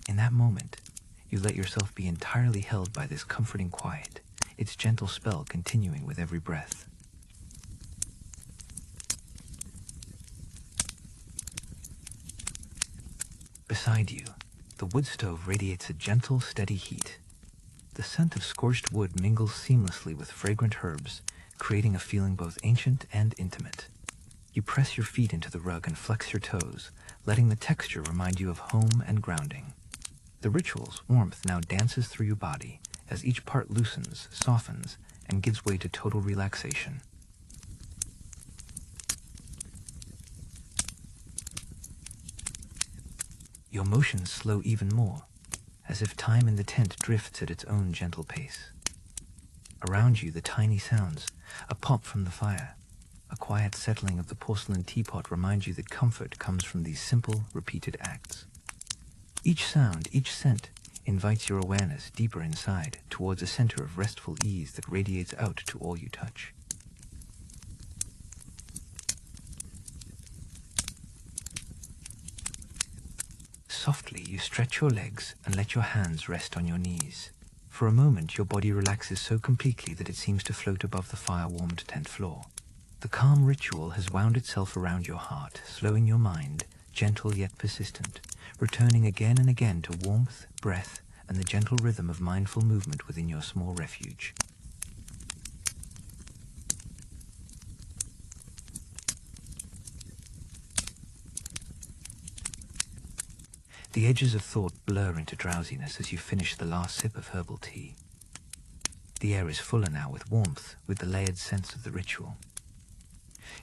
In that moment, you let yourself be entirely held by this comforting quiet, its gentle spell continuing with every breath. Beside you, the wood stove radiates a gentle, steady heat. The scent of scorched wood mingles seamlessly with fragrant herbs, creating a feeling both ancient and intimate. You press your feet into the rug and flex your toes, letting the texture remind you of home and grounding. The ritual's warmth now dances through your body as each part loosens, softens, and gives way to total relaxation. Your motions slow even more, as if time in the tent drifts at its own gentle pace. Around you, the tiny sounds, a pop from the fire, a quiet settling of the porcelain teapot remind you that comfort comes from these simple, repeated acts. Each sound, each scent, invites your awareness deeper inside, towards a center of restful ease that radiates out to all you touch. Softly, you stretch your legs and let your hands rest on your knees. For a moment, your body relaxes so completely that it seems to float above the fire-warmed tent floor. The calm ritual has wound itself around your heart, slowing your mind, gentle yet persistent, returning again and again to warmth, breath, and the gentle rhythm of mindful movement within your small refuge. The edges of thought blur into drowsiness as you finish the last sip of herbal tea. The air is fuller now with warmth, with the layered sense of the ritual.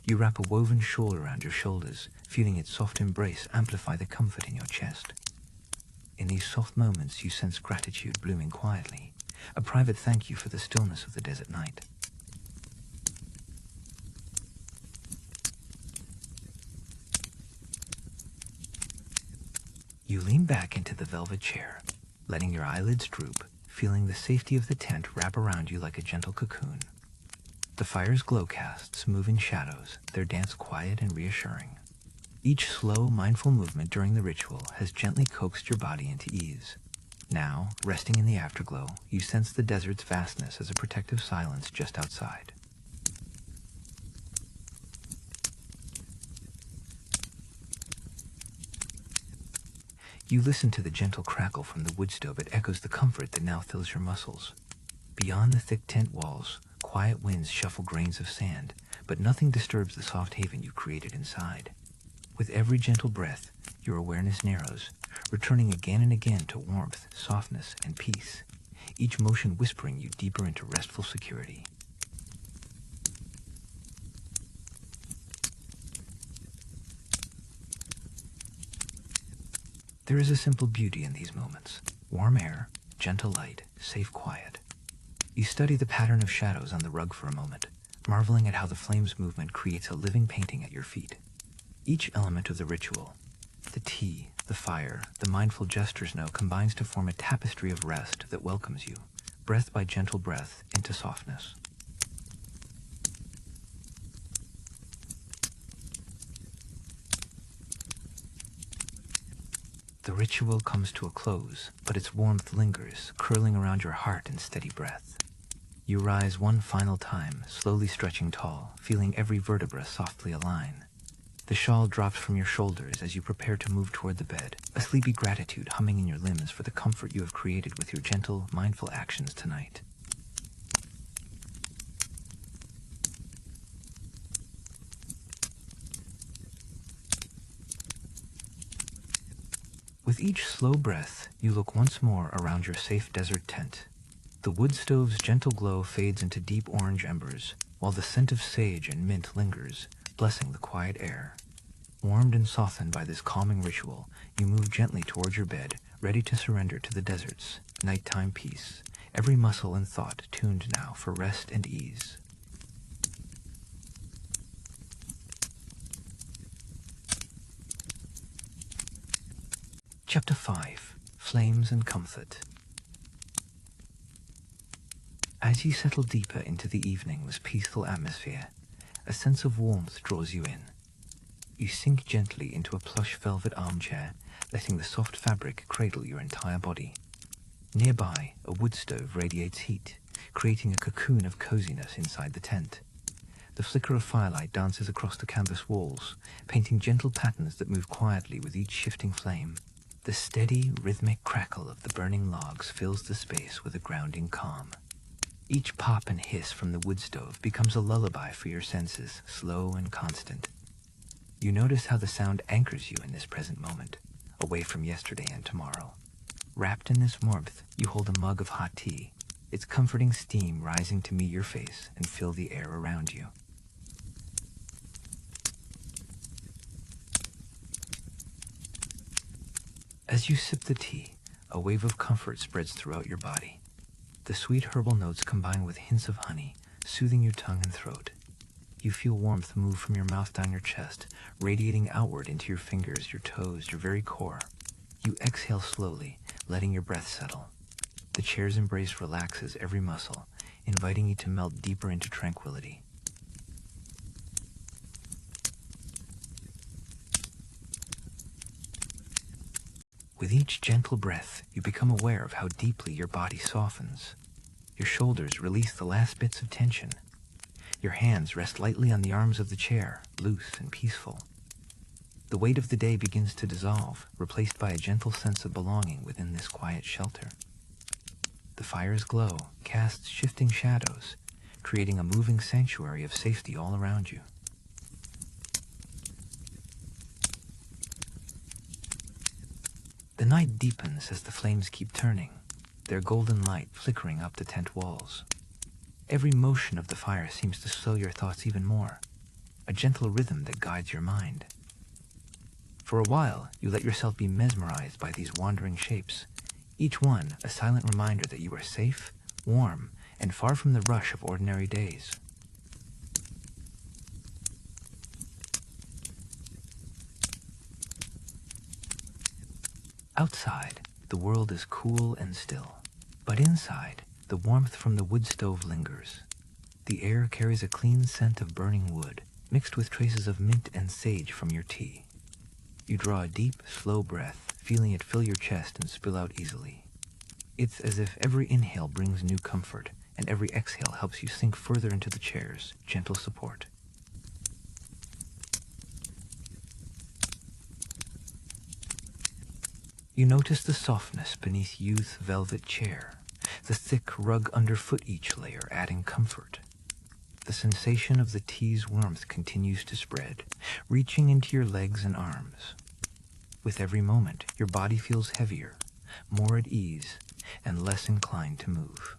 You wrap a woven shawl around your shoulders, feeling its soft embrace amplify the comfort in your chest. In these soft moments you sense gratitude blooming quietly, a private thank you for the stillness of the desert night. You lean back into the velvet chair, letting your eyelids droop, feeling the safety of the tent wrap around you like a gentle cocoon. The fire's glow casts moving shadows, their dance quiet and reassuring. Each slow, mindful movement during the ritual has gently coaxed your body into ease. Now, resting in the afterglow, you sense the desert's vastness as a protective silence just outside. You listen to the gentle crackle from the wood stove. It echoes the comfort that now fills your muscles. Beyond the thick tent walls, quiet winds shuffle grains of sand, but nothing disturbs the soft haven you created inside. With every gentle breath, your awareness narrows, returning again and again to warmth, softness, and peace, each motion whispering you deeper into restful security. There is a simple beauty in these moments. Warm air, gentle light, safe quiet. You study the pattern of shadows on the rug for a moment, marveling at how the flame's movement creates a living painting at your feet. Each element of the ritual, the tea, the fire, the mindful gestures now combines to form a tapestry of rest that welcomes you, breath by gentle breath, into softness. The ritual comes to a close, but its warmth lingers, curling around your heart in steady breath. You rise one final time, slowly stretching tall, feeling every vertebra softly align. The shawl drops from your shoulders as you prepare to move toward the bed, a sleepy gratitude humming in your limbs for the comfort you have created with your gentle, mindful actions tonight. With each slow breath, you look once more around your safe desert tent. The wood stove's gentle glow fades into deep orange embers, while the scent of sage and mint lingers, blessing the quiet air. Warmed and softened by this calming ritual, you move gently toward your bed, ready to surrender to the desert's nighttime peace, every muscle and thought tuned now for rest and ease. Chapter 5. Flames and Comfort. As you settle deeper into the evening's peaceful atmosphere, a sense of warmth draws you in. You sink gently into a plush velvet armchair, letting the soft fabric cradle your entire body. Nearby, a wood stove radiates heat, creating a cocoon of coziness inside the tent. The flicker of firelight dances across the canvas walls, painting gentle patterns that move quietly with each shifting flame. The steady, rhythmic crackle of the burning logs fills the space with a grounding calm. Each pop and hiss from the wood stove becomes a lullaby for your senses, slow and constant. You notice how the sound anchors you in this present moment, away from yesterday and tomorrow. Wrapped in this warmth, you hold a mug of hot tea, its comforting steam rising to meet your face and fill the air around you. As you sip the tea, a wave of comfort spreads throughout your body. The sweet herbal notes combine with hints of honey, soothing your tongue and throat. You feel warmth move from your mouth down your chest, radiating outward into your fingers, your toes, your very core. You exhale slowly, letting your breath settle. The chair's embrace relaxes every muscle, inviting you to melt deeper into tranquility. With each gentle breath, you become aware of how deeply your body softens. Your shoulders release the last bits of tension. Your hands rest lightly on the arms of the chair, loose and peaceful. The weight of the day begins to dissolve, replaced by a gentle sense of belonging within this quiet shelter. The fire's glow casts shifting shadows, creating a moving sanctuary of safety all around you. The night deepens as the flames keep turning, their golden light flickering up the tent walls. Every motion of the fire seems to slow your thoughts even more, a gentle rhythm that guides your mind. For a while, you let yourself be mesmerized by these wandering shapes, each one a silent reminder that you are safe, warm, and far from the rush of ordinary days. Outside, the world is cool and still, but inside, the warmth from the wood stove lingers. The air carries a clean scent of burning wood, mixed with traces of mint and sage from your tea. You draw a deep, slow breath, feeling it fill your chest and spill out easily. It's as if every inhale brings new comfort, and every exhale helps you sink further into the chair's gentle support. You notice the softness beneath youth's velvet chair, the thick rug underfoot each layer adding comfort. The sensation of the tea's warmth continues to spread, reaching into your legs and arms. With every moment, your body feels heavier, more at ease, and less inclined to move.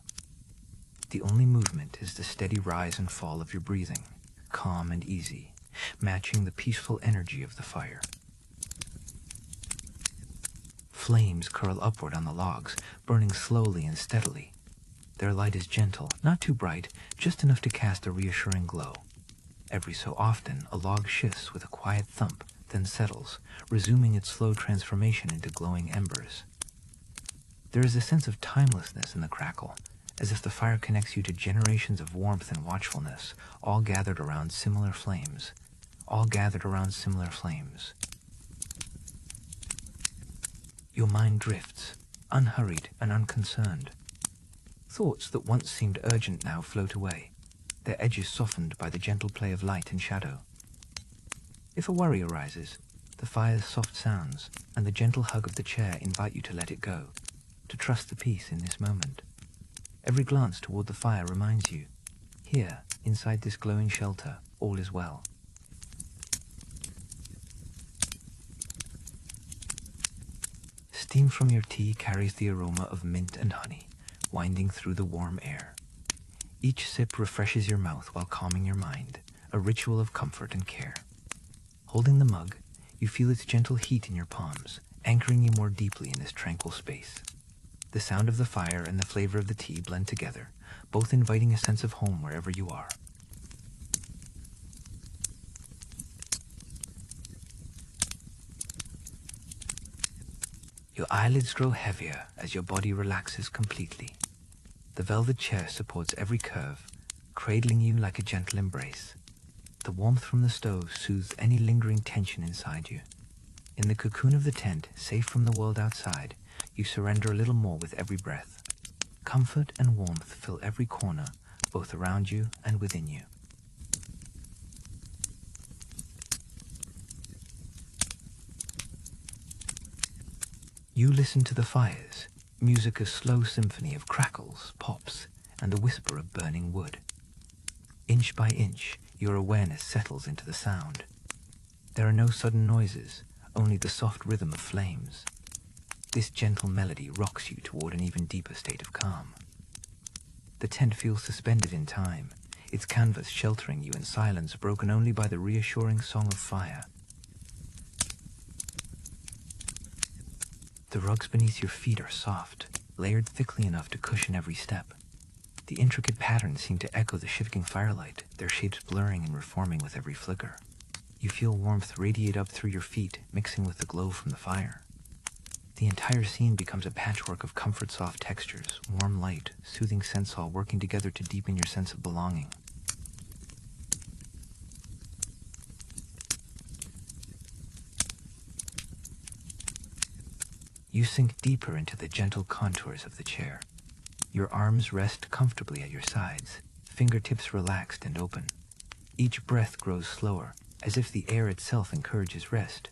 The only movement is the steady rise and fall of your breathing, calm and easy, matching the peaceful energy of the fire. Flames curl upward on the logs, burning slowly and steadily. Their light is gentle, not too bright, just enough to cast a reassuring glow. Every so often, a log shifts with a quiet thump, then settles, resuming its slow transformation into glowing embers. There is a sense of timelessness in the crackle, as if the fire connects you to generations of warmth and watchfulness, all gathered around similar flames. Your mind drifts, unhurried and unconcerned. Thoughts that once seemed urgent now float away, their edges softened by the gentle play of light and shadow. If a worry arises, the fire's soft sounds and the gentle hug of the chair invite you to let it go, to trust the peace in this moment. Every glance toward the fire reminds you, here, inside this glowing shelter, all is well. Steam from your tea carries the aroma of mint and honey, winding through the warm air. Each sip refreshes your mouth while calming your mind, a ritual of comfort and care. Holding the mug, you feel its gentle heat in your palms, anchoring you more deeply in this tranquil space. The sound of the fire and the flavor of the tea blend together, both inviting a sense of home wherever you are. Your eyelids grow heavier as your body relaxes completely. The velvet chair supports every curve, cradling you like a gentle embrace. The warmth from the stove soothes any lingering tension inside you. In the cocoon of the tent, safe from the world outside, you surrender a little more with every breath. Comfort and warmth fill every corner, both around you and within you. You listen to the fires, music a slow symphony of crackles, pops, and the whisper of burning wood. Inch by inch, your awareness settles into the sound. There are no sudden noises, only the soft rhythm of flames. This gentle melody rocks you toward an even deeper state of calm. The tent feels suspended in time, its canvas sheltering you in silence broken only by the reassuring song of fire. The rugs beneath your feet are soft, layered thickly enough to cushion every step. The intricate patterns seem to echo the shifting firelight, their shapes blurring and reforming with every flicker. You feel warmth radiate up through your feet, mixing with the glow from the fire. The entire scene becomes a patchwork of comfort-soft textures, warm light, soothing scents all working together to deepen your sense of belonging. You sink deeper into the gentle contours of the chair. Your arms rest comfortably at your sides, fingertips relaxed and open. Each breath grows slower, as if the air itself encourages rest.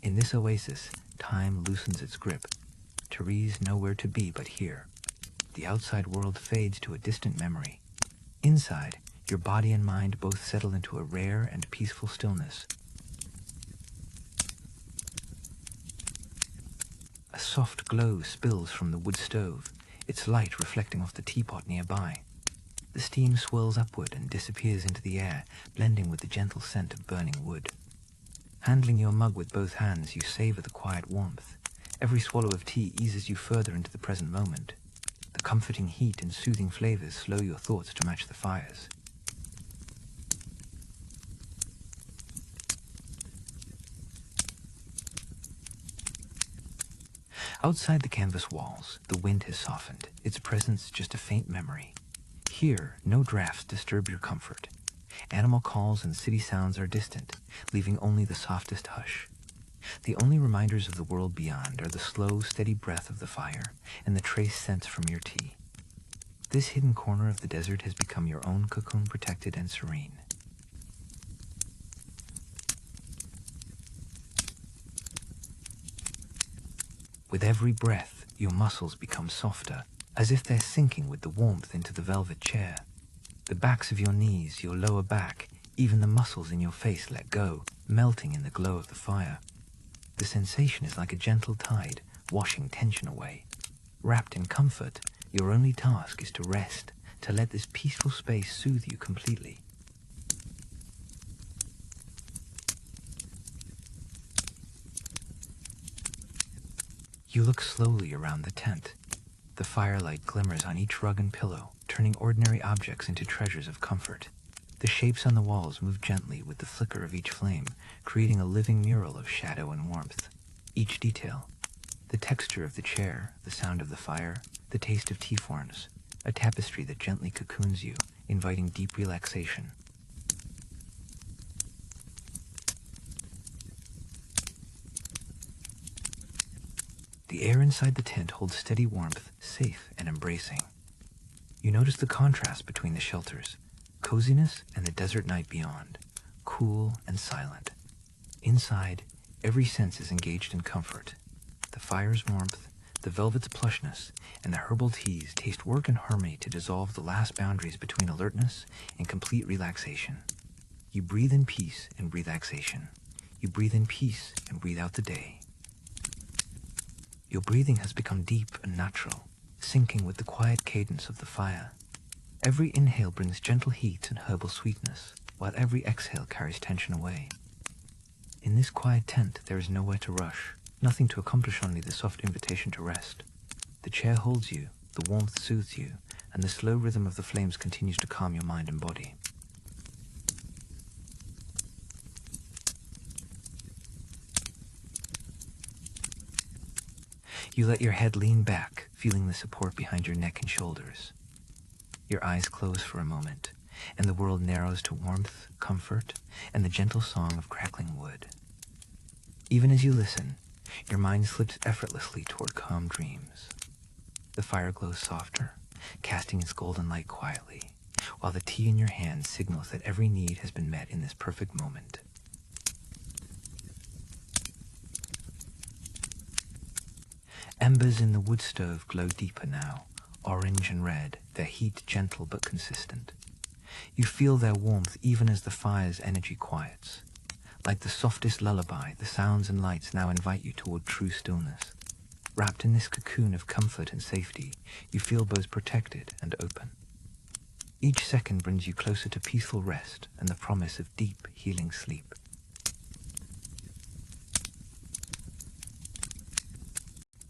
In this oasis, time loosens its grip. Therese nowhere to be but here. The outside world fades to a distant memory. Inside, your body and mind both settle into a rare and peaceful stillness. A soft glow spills from the wood stove, its light reflecting off the teapot nearby. The steam swirls upward and disappears into the air, blending with the gentle scent of burning wood. Handling your mug with both hands, you savor the quiet warmth. Every swallow of tea eases you further into the present moment. The comforting heat and soothing flavors slow your thoughts to match the fires. Outside the canvas walls, the wind has softened, its presence just a faint memory. Here, no drafts disturb your comfort. Animal calls and city sounds are distant, leaving only the softest hush. The only reminders of the world beyond are the slow, steady breath of the fire and the trace scents from your tea. This hidden corner of the desert has become your own cocoon, protected and serene. With every breath, your muscles become softer, as if they're sinking with the warmth into the velvet chair. The backs of your knees, your lower back, even the muscles in your face let go, melting in the glow of the fire. The sensation is like a gentle tide, washing tension away. Wrapped in comfort, your only task is to rest, to let this peaceful space soothe you completely. You look slowly around the tent. The firelight glimmers on each rug and pillow, turning ordinary objects into treasures of comfort. The shapes on the walls move gently with the flicker of each flame, creating a living mural of shadow and warmth. Each detail, the texture of the chair, the sound of the fire, the taste of tea forms, a tapestry that gently cocoons you, inviting deep relaxation. The air inside the tent holds steady warmth, safe and embracing. You notice the contrast between the shelters, coziness and the desert night beyond, cool and silent. Inside, every sense is engaged in comfort. The fire's warmth, the velvet's plushness, and the herbal teas taste work in harmony to dissolve the last boundaries between alertness and complete relaxation. You breathe in peace and relaxation. You breathe in peace and breathe out the day. Your breathing has become deep and natural, syncing with the quiet cadence of the fire. Every inhale brings gentle heat and herbal sweetness, while every exhale carries tension away. In this quiet tent, there is nowhere to rush, nothing to accomplish, only the soft invitation to rest. The chair holds you, the warmth soothes you, and the slow rhythm of the flames continues to calm your mind and body. You let your head lean back, feeling the support behind your neck and shoulders. Your eyes close for a moment, and the world narrows to warmth, comfort, and the gentle song of crackling wood. Even as you listen, your mind slips effortlessly toward calm dreams. The fire glows softer, casting its golden light quietly, while the tea in your hand signals that every need has been met in this perfect moment. Embers in the wood stove glow deeper now, orange and red, their heat gentle but consistent. You feel their warmth even as the fire's energy quiets. Like the softest lullaby, the sounds and lights now invite you toward true stillness. Wrapped in this cocoon of comfort and safety, you feel both protected and open. Each second brings you closer to peaceful rest and the promise of deep, healing sleep.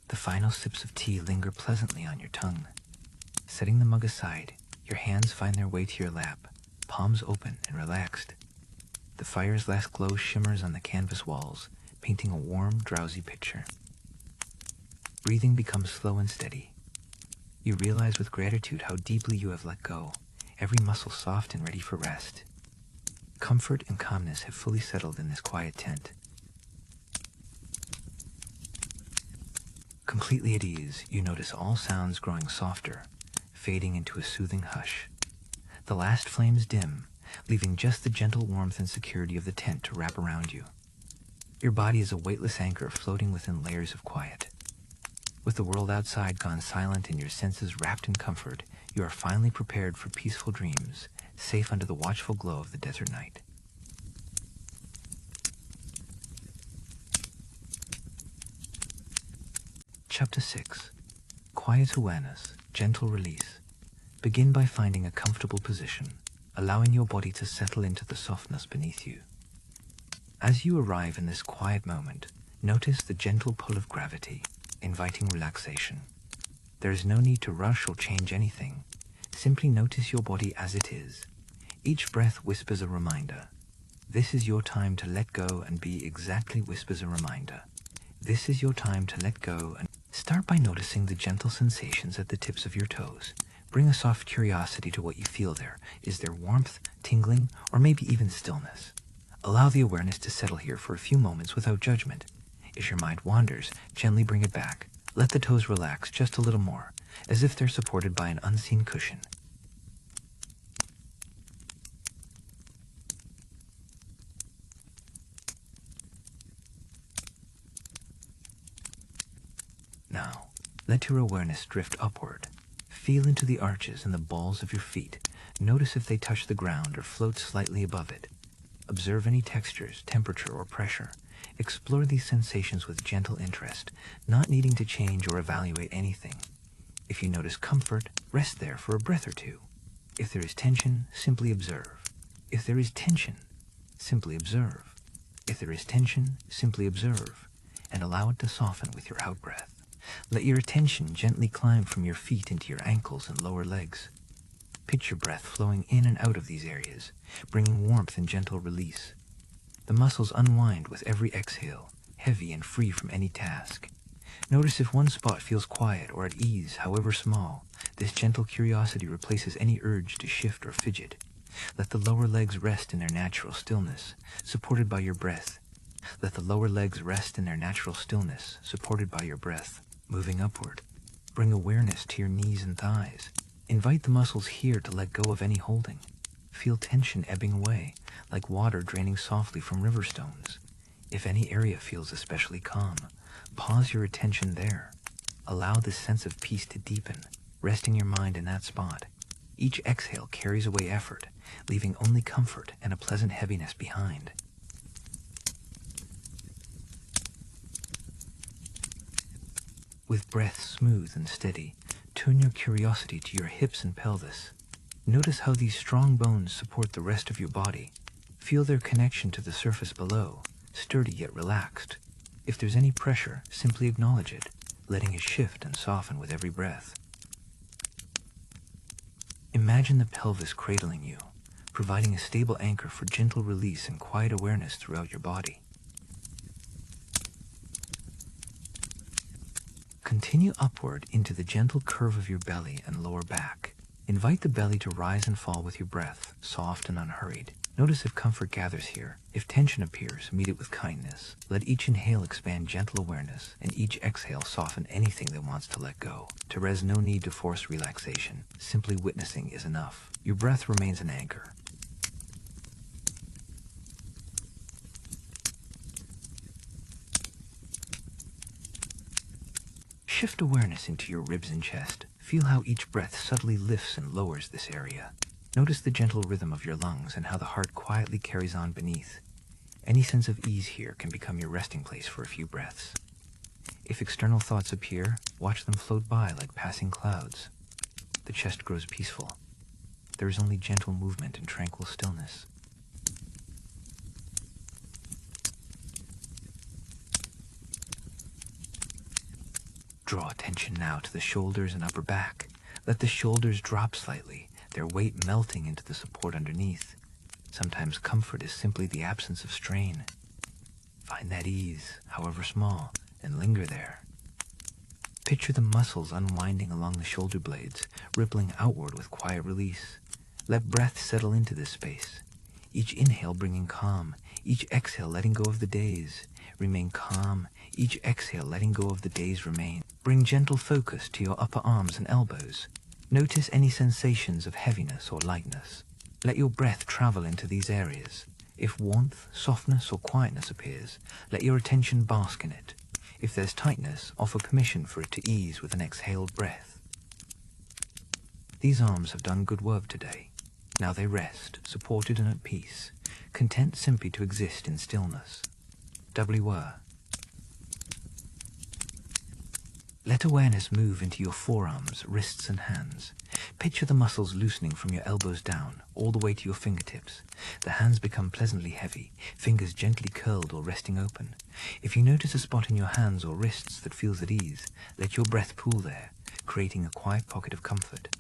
The final sips of tea linger pleasantly on your tongue. Setting the mug aside, your hands find their way to your lap, palms open and relaxed. The fire's last glow shimmers on the canvas walls, painting a warm, drowsy picture. Breathing becomes slow and steady. You realize with gratitude how deeply you have let go, every muscle soft and ready for rest. Comfort and calmness have fully settled in this quiet tent. Completely at ease, you notice all sounds growing softer, fading into a soothing hush. The last flames dim, leaving just the gentle warmth and security of the tent to wrap around you. Your body is a weightless anchor floating within layers of quiet. With the world outside gone silent and your senses wrapped in comfort, you are finally prepared for peaceful dreams, safe under the watchful glow of the desert night. Chapter 6. Quiet awareness, gentle release. Begin by finding a comfortable position, allowing your body to settle into the softness beneath you. As you arrive in this quiet moment, notice the gentle pull of gravity, inviting relaxation. There is no need to rush or change anything. Simply notice your body as it is. Each breath whispers a reminder. This is your time to let go and be exactly whispers a reminder. This is your time to let go and start by noticing the gentle sensations at the tips of your toes. Bring a soft curiosity to what you feel there. Is there warmth, tingling, or maybe even stillness? Allow the awareness to settle here for a few moments without judgment. If your mind wanders, gently bring it back. Let the toes relax just a little more, as if they're supported by an unseen cushion. Now, let your awareness drift upward. Feel into the arches and the balls of your feet. Notice if they touch the ground or float slightly above it. Observe any textures, temperature, or pressure. Explore these sensations with gentle interest, not needing to change or evaluate anything. If you notice comfort, rest there for a breath or two. If there is tension, simply observe. If there is tension, simply observe. If there is tension, simply observe, and allow it to soften with your out-breath. Let your attention gently climb from your feet into your ankles and lower legs. Picture breath flowing in and out of these areas, bringing warmth and gentle release. The muscles unwind with every exhale, heavy and free from any task. Notice if one spot feels quiet or at ease, however small. This gentle curiosity replaces any urge to shift or fidget. Let the lower legs rest in their natural stillness, supported by your breath. Let the lower legs rest in their natural stillness, supported by your breath. Moving upward, bring awareness to your knees and thighs. Invite the muscles here to let go of any holding. Feel tension ebbing away, like water draining softly from river stones. If any area feels especially calm, pause your attention there. Allow this sense of peace to deepen, resting your mind in that spot. Each exhale carries away effort, leaving only comfort and a pleasant heaviness behind. With breath smooth and steady, turn your curiosity to your hips and pelvis. Notice how these strong bones support the rest of your body. Feel their connection to the surface below, sturdy yet relaxed. If there's any pressure, simply acknowledge it, letting it shift and soften with every breath. Imagine the pelvis cradling you, providing a stable anchor for gentle release and quiet awareness throughout your body. Continue upward into the gentle curve of your belly and lower back. Invite the belly to rise and fall with your breath, soft and unhurried. Notice if comfort gathers here. If tension appears, meet it with kindness. Let each inhale expand gentle awareness, and each exhale soften anything that wants to let go. There is no need to force relaxation. Simply witnessing is enough. Your breath remains an anchor. Shift awareness into your ribs and chest. Feel how each breath subtly lifts and lowers this area. Notice the gentle rhythm of your lungs and how the heart quietly carries on beneath. Any sense of ease here can become your resting place for a few breaths. If external thoughts appear, watch them float by like passing clouds. The chest grows peaceful. There is only gentle movement and tranquil stillness. Draw attention now to the shoulders and upper back. Let the shoulders drop slightly, their weight melting into the support underneath. Sometimes comfort is simply the absence of strain. Find that ease, however small, and linger there. Picture the muscles unwinding along the shoulder blades, rippling outward with quiet release. Let breath settle into this space. Each inhale bringing calm, each exhale letting go of the days. Remain calm, each exhale letting go of the days remain. Bring gentle focus to your upper arms and elbows. Notice any sensations of heaviness or lightness. Let your breath travel into these areas. If warmth, softness, or quietness appears, let your attention bask in it. If there's tightness, offer permission for it to ease with an exhaled breath. These arms have done good work today. Now they rest, supported and at peace, content simply to exist in stillness. Doubly were. Let awareness move into your forearms, wrists and hands. Picture the muscles loosening from your elbows down, all the way to your fingertips. The hands become pleasantly heavy, fingers gently curled or resting open. If you notice a spot in your hands or wrists that feels at ease, let your breath pool there, creating a quiet pocket of comfort.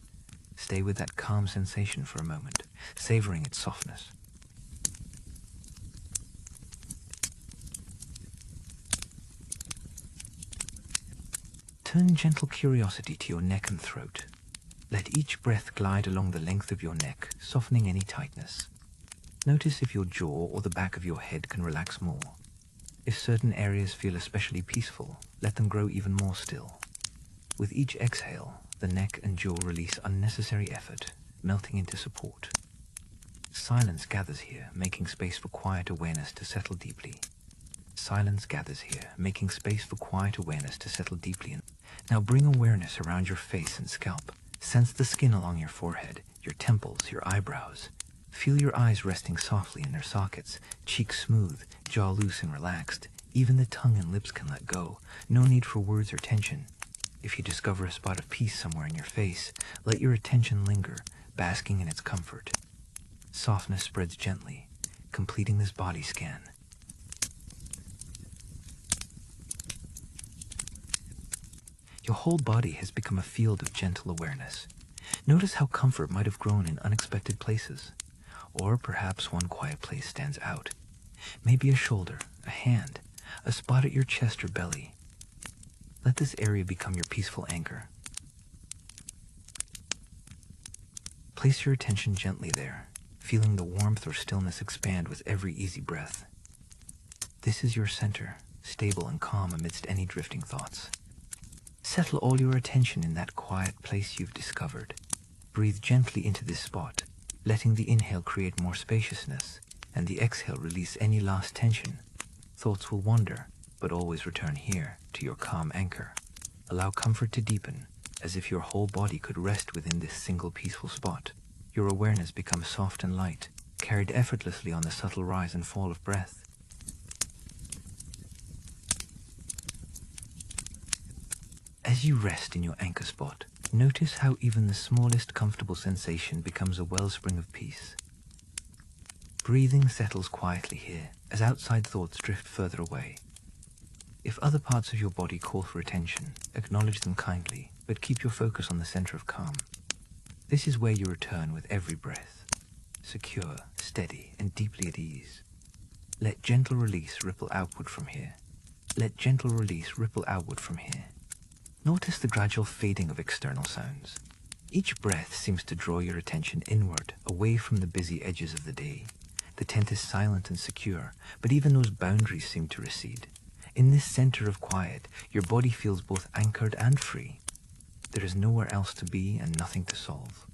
Stay with that calm sensation for a moment, savoring its softness. Turn gentle curiosity to your neck and throat. Let each breath glide along the length of your neck, softening any tightness. Notice if your jaw or the back of your head can relax more. If certain areas feel especially peaceful, let them grow even more still. With each exhale, the neck and jaw release unnecessary effort, melting into support. Silence gathers here, making space for quiet awareness to settle deeply. Silence gathers here, making space for quiet awareness to settle deeply. Now bring awareness around your face and scalp. Sense the skin along your forehead, your temples, your eyebrows. Feel your eyes resting softly in their sockets, cheeks smooth, jaw loose and relaxed. Even the tongue and lips can let go. No need for words or tension. If you discover a spot of peace somewhere in your face, let your attention linger, basking in its comfort. Softness spreads gently, completing this body scan. Your whole body has become a field of gentle awareness. Notice how comfort might have grown in unexpected places. Or perhaps one quiet place stands out. Maybe a shoulder, a hand, a spot at your chest or belly. Let this area become your peaceful anchor. Place your attention gently there, feeling the warmth or stillness expand with every easy breath. This is your center, stable and calm amidst any drifting thoughts. Settle all your attention in that quiet place you've discovered. Breathe gently into this spot, letting the inhale create more spaciousness, and the exhale release any last tension. Thoughts will wander, but always return here, to your calm anchor. Allow comfort to deepen, as if your whole body could rest within this single peaceful spot. Your awareness becomes soft and light, carried effortlessly on the subtle rise and fall of breath. As you rest in your anchor spot, notice how even the smallest comfortable sensation becomes a wellspring of peace. Breathing settles quietly here, as outside thoughts drift further away. If other parts of your body call for attention, acknowledge them kindly, but keep your focus on the center of calm. This is where you return with every breath, secure, steady, and deeply at ease. Let gentle release ripple outward from here. Let gentle release ripple outward from here. Notice the gradual fading of external sounds. Each breath seems to draw your attention inward, away from the busy edges of the day. The tent is silent and secure, but even those boundaries seem to recede. In this center of quiet, your body feels both anchored and free. There is nowhere else to be and nothing to solve.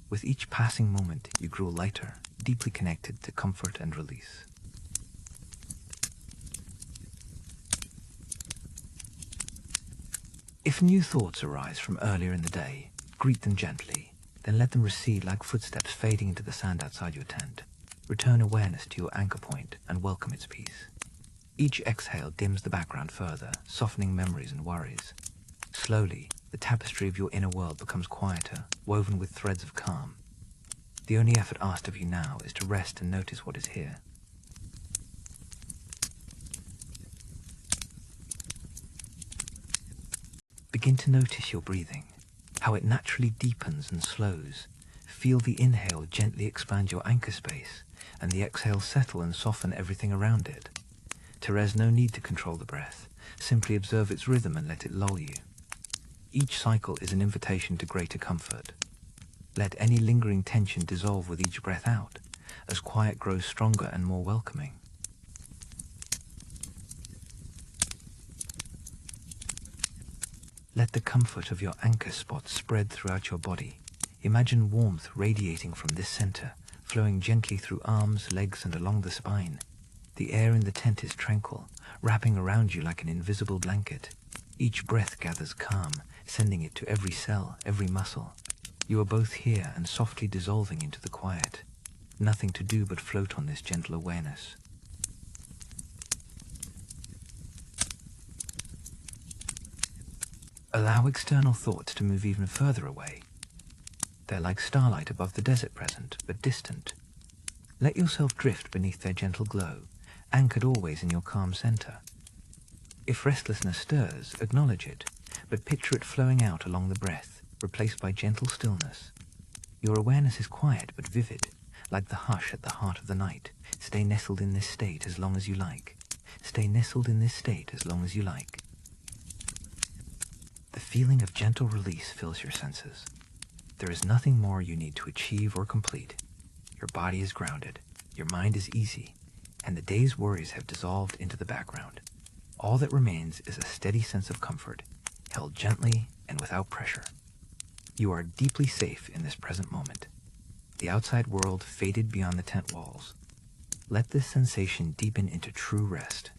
With each passing moment, you grow lighter, deeply connected to comfort and release. If new thoughts arise from earlier in the day, greet them gently, then let them recede like footsteps fading into the sand outside your tent. Return awareness to your anchor point and welcome its peace. Each exhale dims the background further, softening memories and worries. Slowly, the tapestry of your inner world becomes quieter, woven with threads of calm. The only effort asked of you now is to rest and notice what is here. Begin to notice your breathing, how it naturally deepens and slows. Feel the inhale gently expand your anchor space, and the exhale settle and soften everything around it. There's no need to control the breath. Simply observe its rhythm and let it lull you. Each cycle is an invitation to greater comfort. Let any lingering tension dissolve with each breath out, as quiet grows stronger and more welcoming. Let the comfort of your anchor spot spread throughout your body. Imagine warmth radiating from this center, flowing gently through arms, legs, and along the spine. The air in the tent is tranquil, wrapping around you like an invisible blanket. Each breath gathers calm, sending it to every cell, every muscle. You are both here and softly dissolving into the quiet. Nothing to do but float on this gentle awareness. Allow external thoughts to move even further away. They're like starlight above the desert present, but distant. Let yourself drift beneath their gentle glow, anchored always in your calm center. If restlessness stirs, acknowledge it, but picture it flowing out along the breath, replaced by gentle stillness. Your awareness is quiet but vivid, like the hush at the heart of the night. Stay nestled in this state as long as you like. Stay nestled in this state as long as you like. The feeling of gentle release fills your senses. There is nothing more you need to achieve or complete. Your body is grounded, your mind is easy, and the day's worries have dissolved into the background. All that remains is a steady sense of comfort, held gently and without pressure. You are deeply safe in this present moment. The outside world faded beyond the tent walls. Let this sensation deepen into true rest.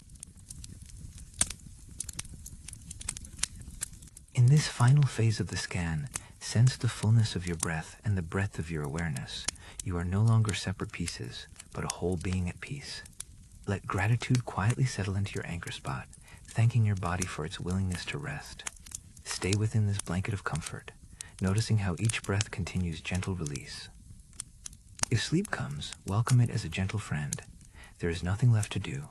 In this final phase of the scan, sense the fullness of your breath and the breadth of your awareness. You are no longer separate pieces, but a whole being at peace. Let gratitude quietly settle into your anchor spot, thanking your body for its willingness to rest. Stay within this blanket of comfort, noticing how each breath continues gentle release. If sleep comes, welcome it as a gentle friend. There is nothing left to do.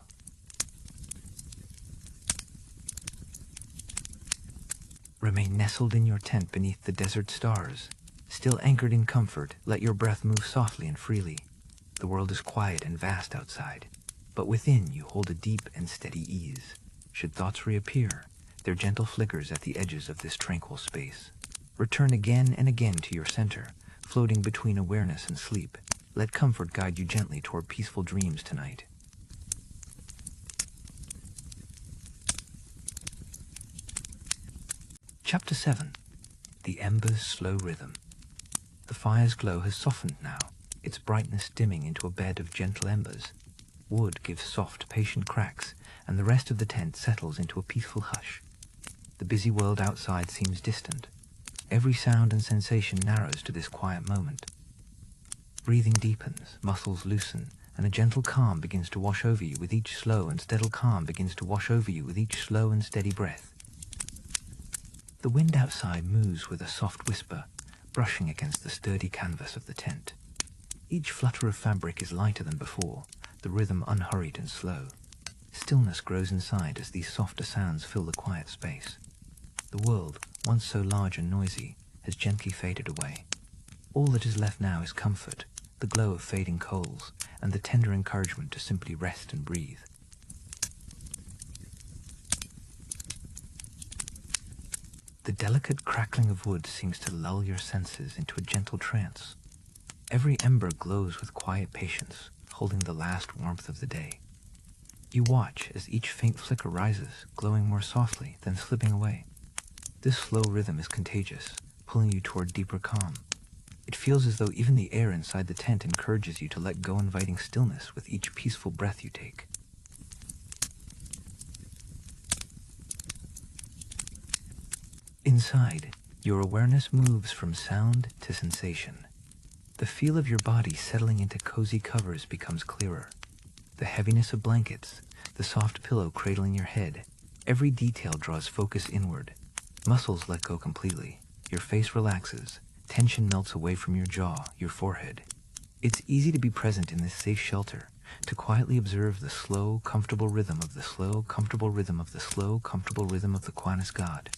Remain nestled in your tent beneath the desert stars. Still anchored in comfort, let your breath move softly and freely. The world is quiet and vast outside, but within you hold a deep and steady ease. Should thoughts reappear, they're gentle flickers at the edges of this tranquil space. Return again and again to your center, floating between awareness and sleep. Let comfort guide you gently toward peaceful dreams tonight. Chapter 7. The Ember's Slow Rhythm. The fire's glow has softened now, its brightness dimming into a bed of gentle embers. Wood gives soft, patient cracks, and the rest of the tent settles into a peaceful hush. The busy world outside seems distant. Every sound and sensation narrows to this quiet moment. Breathing deepens, muscles loosen, and a gentle calm begins to wash over you with each slow and steady calm begins to wash over you with each slow and steady breath. The wind outside moves with a soft whisper, brushing against the sturdy canvas of the tent. Each flutter of fabric is lighter than before, the rhythm unhurried and slow. Stillness grows inside as these softer sounds fill the quiet space. The world, once so large and noisy, has gently faded away. All that is left now is comfort, the glow of fading coals, and the tender encouragement to simply rest and breathe. The delicate crackling of wood seems to lull your senses into a gentle trance. Every ember glows with quiet patience, holding the last warmth of the day. You watch as each faint flicker rises, glowing more softly, then slipping away. This slow rhythm is contagious, pulling you toward deeper calm. It feels as though even the air inside the tent encourages you to let go, inviting stillness with each peaceful breath you take. Inside, your awareness moves from sound to sensation. The feel of your body settling into cozy covers becomes clearer. The heaviness of blankets, the soft pillow cradling your head, every detail draws focus inward. Muscles let go completely. Your face relaxes. Tension melts away from your jaw, your forehead. It's easy to be present in this safe shelter, to quietly observe the slow, comfortable rhythm of the slow, comfortable rhythm of the slow, comfortable rhythm of the Quietness God.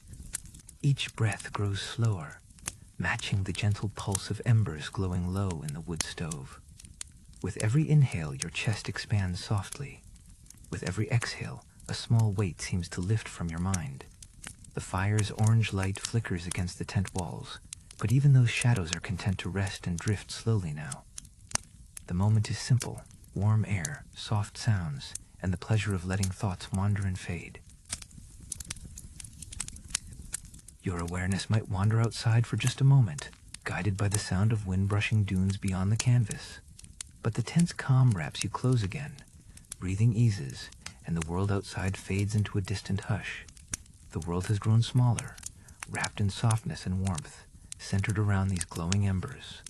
Each breath grows slower, matching the gentle pulse of embers glowing low in the wood stove. With every inhale, your chest expands softly. With every exhale, a small weight seems to lift from your mind. The fire's orange light flickers against the tent walls, but even those shadows are content to rest and drift slowly now. The moment is simple: warm air, soft sounds, and the pleasure of letting thoughts wander and fade. Your awareness might wander outside for just a moment, guided by the sound of wind brushing dunes beyond the canvas. But the tent's calm wraps you close again. Breathing eases, and the world outside fades into a distant hush. The world has grown smaller, wrapped in softness and warmth, centered around these glowing embers.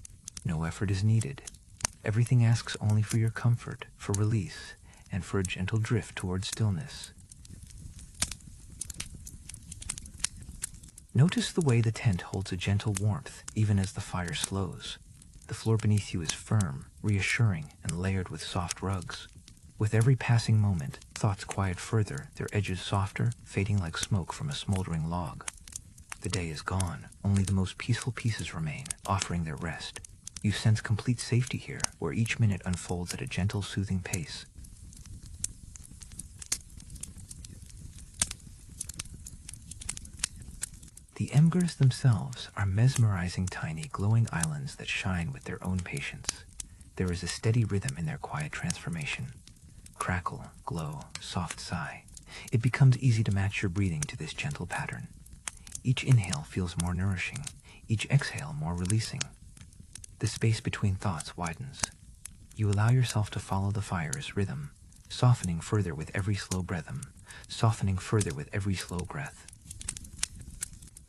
No effort is needed. Everything asks only for your comfort, for release, and for a gentle drift toward stillness. Notice the way the tent holds a gentle warmth even as the fire slows. The floor beneath you is firm, reassuring, and layered with soft rugs. With every passing moment, thoughts quiet further, their edges softer, fading like smoke from a smoldering log. The day is gone. Only the most peaceful pieces remain, offering their rest. You sense complete safety here, where each minute unfolds at a gentle, soothing pace. The embers themselves are mesmerizing tiny, glowing islands that shine with their own patience. There is a steady rhythm in their quiet transformation. Crackle, glow, soft sigh. It becomes easy to match your breathing to this gentle pattern. Each inhale feels more nourishing, each exhale more releasing. The space between thoughts widens. You allow yourself to follow the fire's rhythm, softening further with every slow breath, softening further with every slow breath.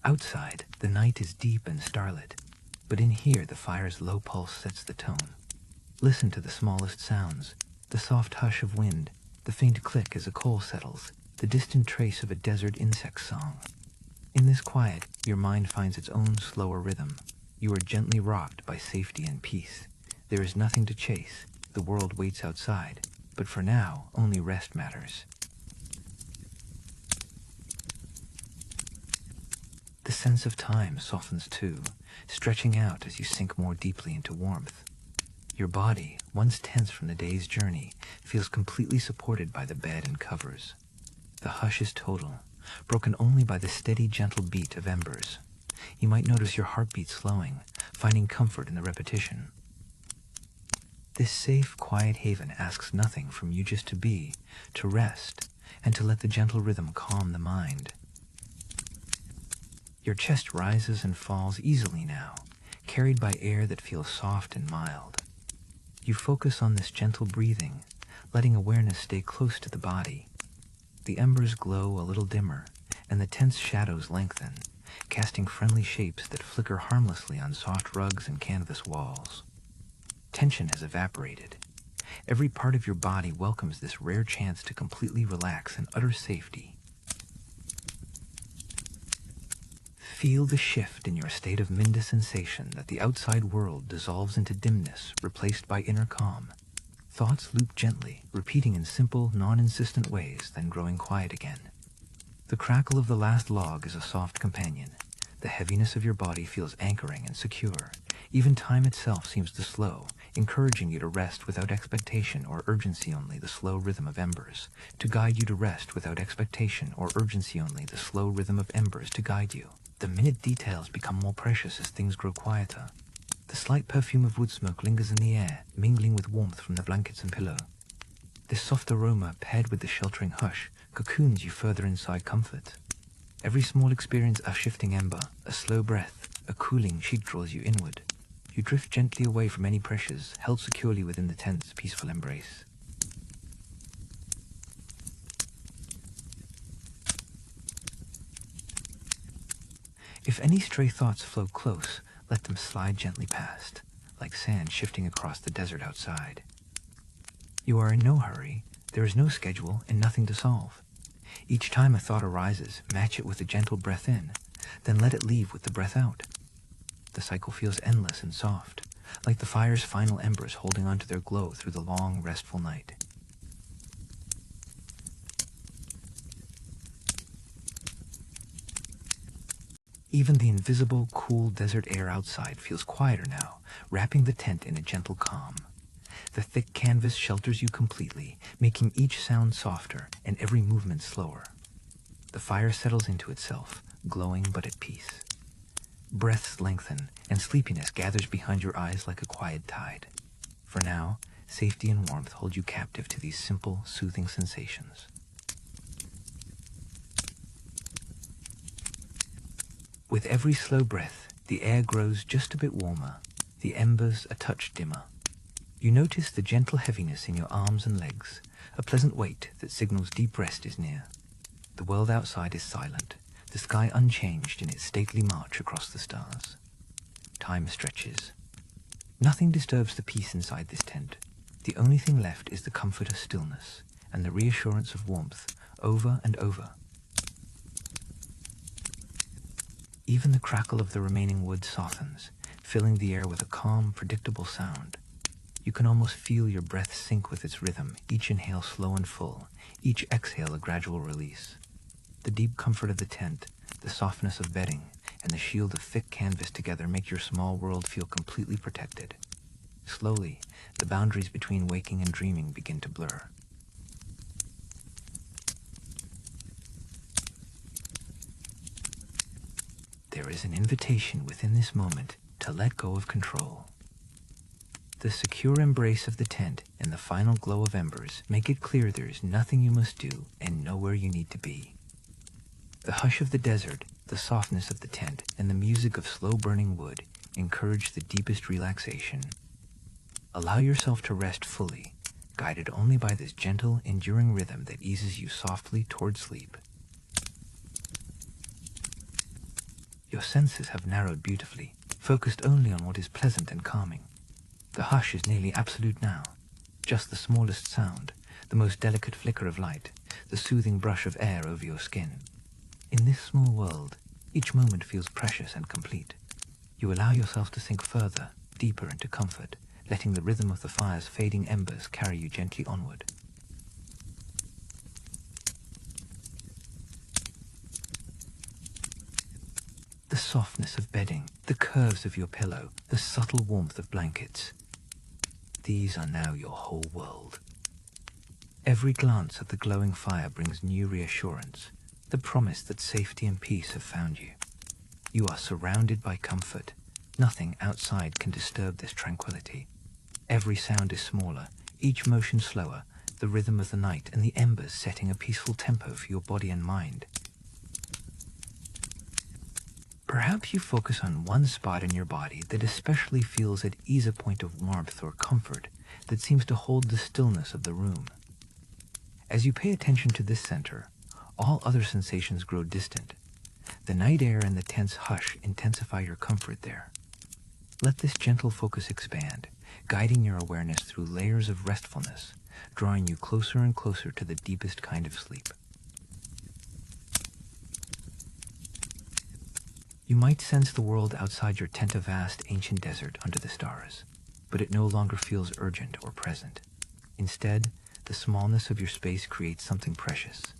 Outside, the night is deep and starlit, but in here the fire's low pulse sets the tone. Listen to the smallest sounds, the soft hush of wind, the faint click as a coal settles, the distant trace of a desert insect's song. In this quiet, your mind finds its own slower rhythm. You are gently rocked by safety and peace. There is nothing to chase. The world waits outside, but for now, only rest matters. The sense of time softens too, stretching out as you sink more deeply into warmth. Your body, once tense from the day's journey, feels completely supported by the bed and covers. The hush is total, broken only by the steady, gentle beat of embers. You might notice your heartbeat slowing, finding comfort in the repetition. This safe, quiet haven asks nothing from you, just to be, to rest, and to let the gentle rhythm calm the mind. Your chest rises and falls easily now, carried by air that feels soft and mild. You focus on this gentle breathing, letting awareness stay close to the body. The embers glow a little dimmer, and the tense shadows lengthen, casting friendly shapes that flicker harmlessly on soft rugs and canvas walls. Tension has evaporated. Every part of your body welcomes this rare chance to completely relax in utter safety. Feel the shift in your state of Minda sensation that the outside world dissolves into dimness, replaced by inner calm. Thoughts loop gently, repeating in simple, non-insistent ways, then growing quiet again. The crackle of the last log is a soft companion. The heaviness of your body feels anchoring and secure. Even time itself seems to slow, encouraging you to rest without expectation or urgency, only the slow rhythm of embers. To guide you to rest without expectation or urgency, only the slow rhythm of embers to guide you. The minute details become more precious as things grow quieter. The slight perfume of wood smoke lingers in the air, mingling with warmth from the blankets and pillow. This soft aroma, paired with the sheltering hush, cocoons you further inside comfort. Every small experience, a shifting ember, a slow breath, a cooling sheet draws you inward. You drift gently away from any pressures, held securely within the tent's peaceful embrace. If any stray thoughts float close, let them slide gently past, like sand shifting across the desert outside. You are in no hurry, there is no schedule, and nothing to solve. Each time a thought arises, match it with a gentle breath in, then let it leave with the breath out. The cycle feels endless and soft, like the fire's final embers holding on to their glow through the long, restful night. Even the invisible, cool desert air outside feels quieter now, wrapping the tent in a gentle calm. The thick canvas shelters you completely, making each sound softer and every movement slower. The fire settles into itself, glowing but at peace. Breaths lengthen, and sleepiness gathers behind your eyes like a quiet tide. For now, safety and warmth hold you captive to these simple, soothing sensations. With every slow breath, the air grows just a bit warmer, the embers a touch dimmer. You notice the gentle heaviness in your arms and legs, a pleasant weight that signals deep rest is near. The world outside is silent, the sky unchanged in its stately march across the stars. Time stretches. Nothing disturbs the peace inside this tent. The only thing left is the comfort of stillness and the reassurance of warmth over and over. Even the crackle of the remaining wood softens, filling the air with a calm, predictable sound. You can almost feel your breath sync with its rhythm, each inhale slow and full, each exhale a gradual release. The deep comfort of the tent, the softness of bedding, and the shield of thick canvas together make your small world feel completely protected. Slowly, the boundaries between waking and dreaming begin to blur. There is an invitation within this moment to let go of control. The secure embrace of the tent and the final glow of embers make it clear there is nothing you must do and nowhere you need to be. The hush of the desert, the softness of the tent, and the music of slow-burning wood encourage the deepest relaxation. Allow yourself to rest fully, guided only by this gentle, enduring rhythm that eases you softly toward sleep. Your senses have narrowed beautifully, focused only on what is pleasant and calming. The hush is nearly absolute now. Just the smallest sound, the most delicate flicker of light, the soothing brush of air over your skin. In this small world, each moment feels precious and complete. You allow yourself to sink further, deeper into comfort, letting the rhythm of the fire's fading embers carry you gently onward. The softness of bedding, the curves of your pillow, the subtle warmth of blankets. These are now your whole world. Every glance at the glowing fire brings new reassurance, the promise that safety and peace have found you. You are surrounded by comfort. Nothing outside can disturb this tranquility. Every sound is smaller, each motion slower, the rhythm of the night and the embers setting a peaceful tempo for your body and mind. Perhaps you focus on one spot in your body that especially feels at ease, a point of warmth or comfort that seems to hold the stillness of the room. As you pay attention to this center, all other sensations grow distant. The night air and the tense hush intensify your comfort there. Let this gentle focus expand, guiding your awareness through layers of restfulness, drawing you closer and closer to the deepest kind of sleep. You might sense the world outside your tent, a vast, ancient desert under the stars, but it no longer feels urgent or present. Instead, the smallness of your space creates something precious.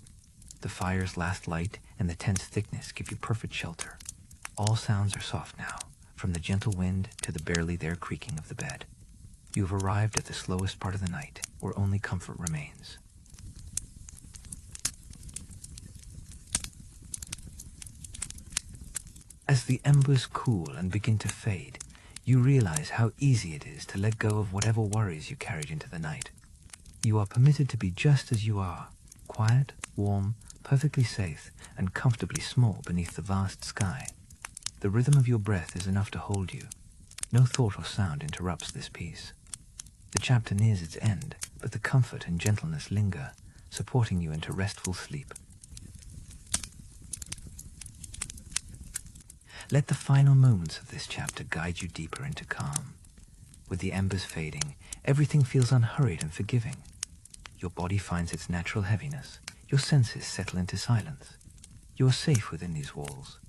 The fire's last light and the tent's thickness give you perfect shelter. All sounds are soft now, from the gentle wind to the barely there creaking of the bed. You have arrived at the slowest part of the night, where only comfort remains. As the embers cool and begin to fade, you realize how easy it is to let go of whatever worries you carried into the night. You are permitted to be just as you are, quiet, warm, perfectly safe, and comfortably small beneath the vast sky. The rhythm of your breath is enough to hold you. No thought or sound interrupts this peace. The chapter nears its end, but the comfort and gentleness linger, supporting you into restful sleep. Let the final moments of this chapter guide you deeper into calm. With the embers fading, everything feels unhurried and forgiving. Your body finds its natural heaviness. Your senses settle into silence. You are safe within these walls.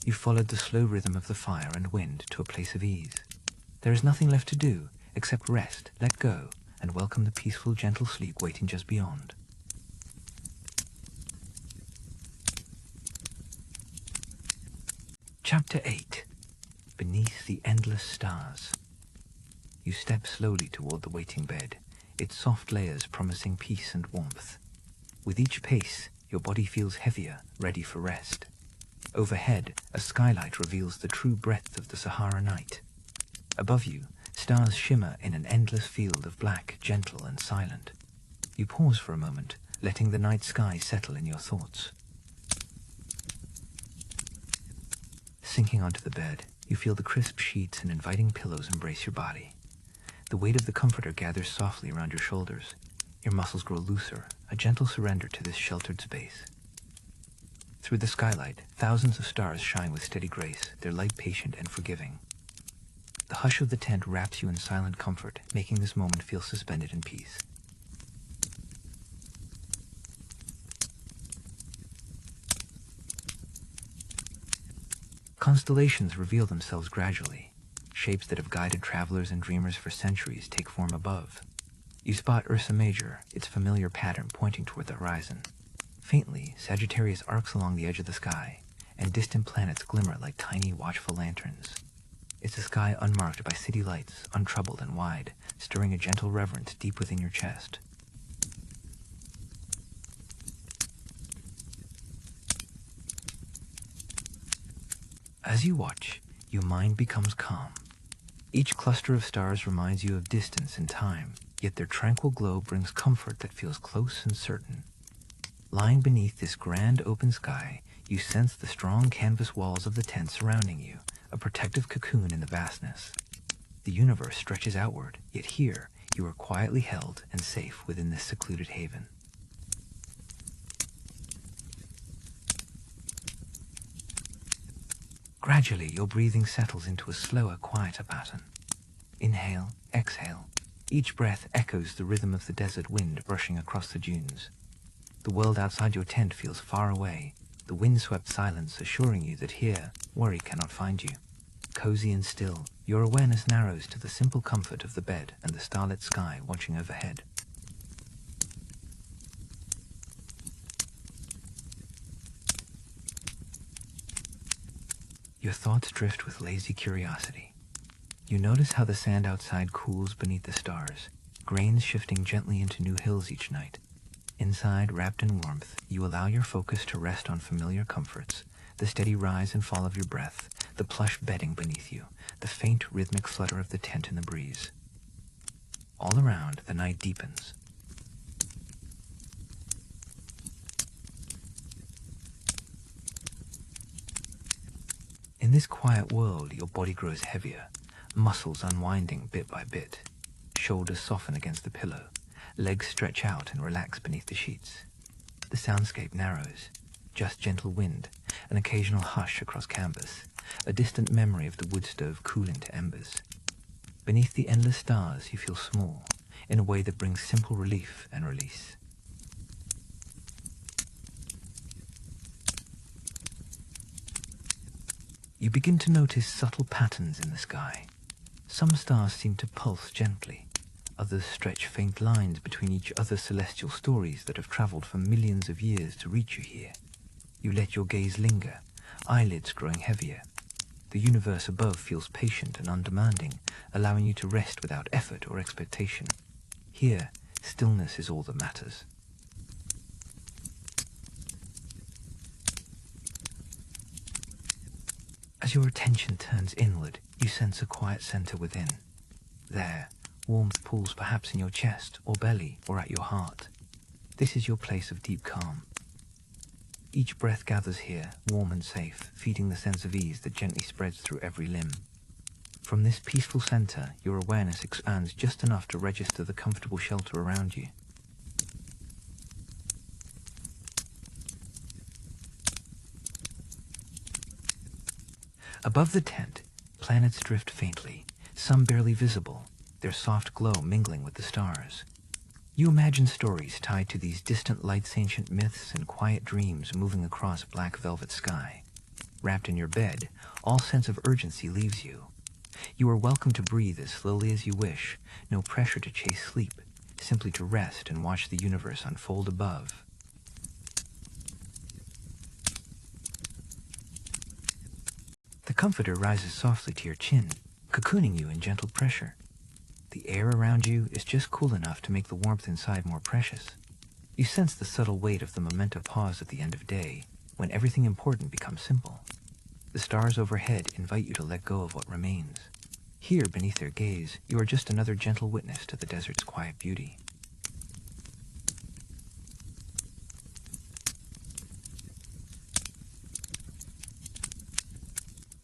You followed the slow rhythm of the fire and wind to a place of ease. There is nothing left to do except rest, let go, and welcome the peaceful, gentle sleep waiting just beyond. Chapter 8. Beneath the Endless Stars. You step slowly toward the waiting bed, its soft layers promising peace and warmth. With each pace, your body feels heavier, ready for rest. Overhead, a skylight reveals the true breadth of the Sahara night. Above you, stars shimmer in an endless field of black, gentle and silent. You pause for a moment, letting the night sky settle in your thoughts. Sinking onto the bed, you feel the crisp sheets and inviting pillows embrace your body. The weight of the comforter gathers softly around your shoulders. Your muscles grow looser, a gentle surrender to this sheltered space. Through the skylight, thousands of stars shine with steady grace, their light patient and forgiving. The hush of the tent wraps you in silent comfort, making this moment feel suspended in peace. Constellations reveal themselves gradually. Shapes that have guided travelers and dreamers for centuries take form above. You spot Ursa Major, its familiar pattern pointing toward the horizon. Faintly, Sagittarius arcs along the edge of the sky, and distant planets glimmer like tiny, watchful lanterns. It's a sky unmarked by city lights, untroubled and wide, stirring a gentle reverence deep within your chest. As you watch, your mind becomes calm. Each cluster of stars reminds you of distance and time, yet their tranquil glow brings comfort that feels close and certain. Lying beneath this grand open sky, you sense the strong canvas walls of the tent surrounding you, a protective cocoon in the vastness. The universe stretches outward, yet here you are quietly held and safe within this secluded haven. Gradually, your breathing settles into a slower, quieter pattern. Inhale, exhale. Each breath echoes the rhythm of the desert wind brushing across the dunes. The world outside your tent feels far away, the wind-swept silence assuring you that here, worry cannot find you. Cozy and still, your awareness narrows to the simple comfort of the bed and the starlit sky watching overhead. Your thoughts drift with lazy curiosity. You notice how the sand outside cools beneath the stars, grains shifting gently into new hills each night. Inside, wrapped in warmth, you allow your focus to rest on familiar comforts, the steady rise and fall of your breath, the plush bedding beneath you, the faint rhythmic flutter of the tent in the breeze. All around, the night deepens. In this quiet world, your body grows heavier, muscles unwinding bit by bit. Shoulders soften against the pillow, legs stretch out and relax beneath the sheets. The soundscape narrows, just gentle wind, an occasional hush across canvas, a distant memory of the wood stove cooling to embers. Beneath the endless stars, you feel small, in a way that brings simple relief and release. You begin to notice subtle patterns in the sky. Some stars seem to pulse gently. Others stretch faint lines between each other's celestial stories that have traveled for millions of years to reach you here. You let your gaze linger, eyelids growing heavier. The universe above feels patient and undemanding, allowing you to rest without effort or expectation. Here, stillness is all that matters. As your attention turns inward, you sense a quiet center within. There, warmth pools perhaps in your chest or belly or at your heart. This is your place of deep calm. Each breath gathers here, warm and safe, feeding the sense of ease that gently spreads through every limb. From this peaceful center, your awareness expands just enough to register the comfortable shelter around you. Above the tent, planets drift faintly, some barely visible, their soft glow mingling with the stars. You imagine stories tied to these distant lights, ancient myths, and quiet dreams moving across a black velvet sky. Wrapped in your bed, all sense of urgency leaves you. You are welcome to breathe as slowly as you wish, no pressure to chase sleep, simply to rest and watch the universe unfold above. The comforter rises softly to your chin, cocooning you in gentle pressure. The air around you is just cool enough to make the warmth inside more precious. You sense the subtle weight of the memento pause at the end of day, when everything important becomes simple. The stars overhead invite you to let go of what remains. Here, beneath their gaze, you are just another gentle witness to the desert's quiet beauty.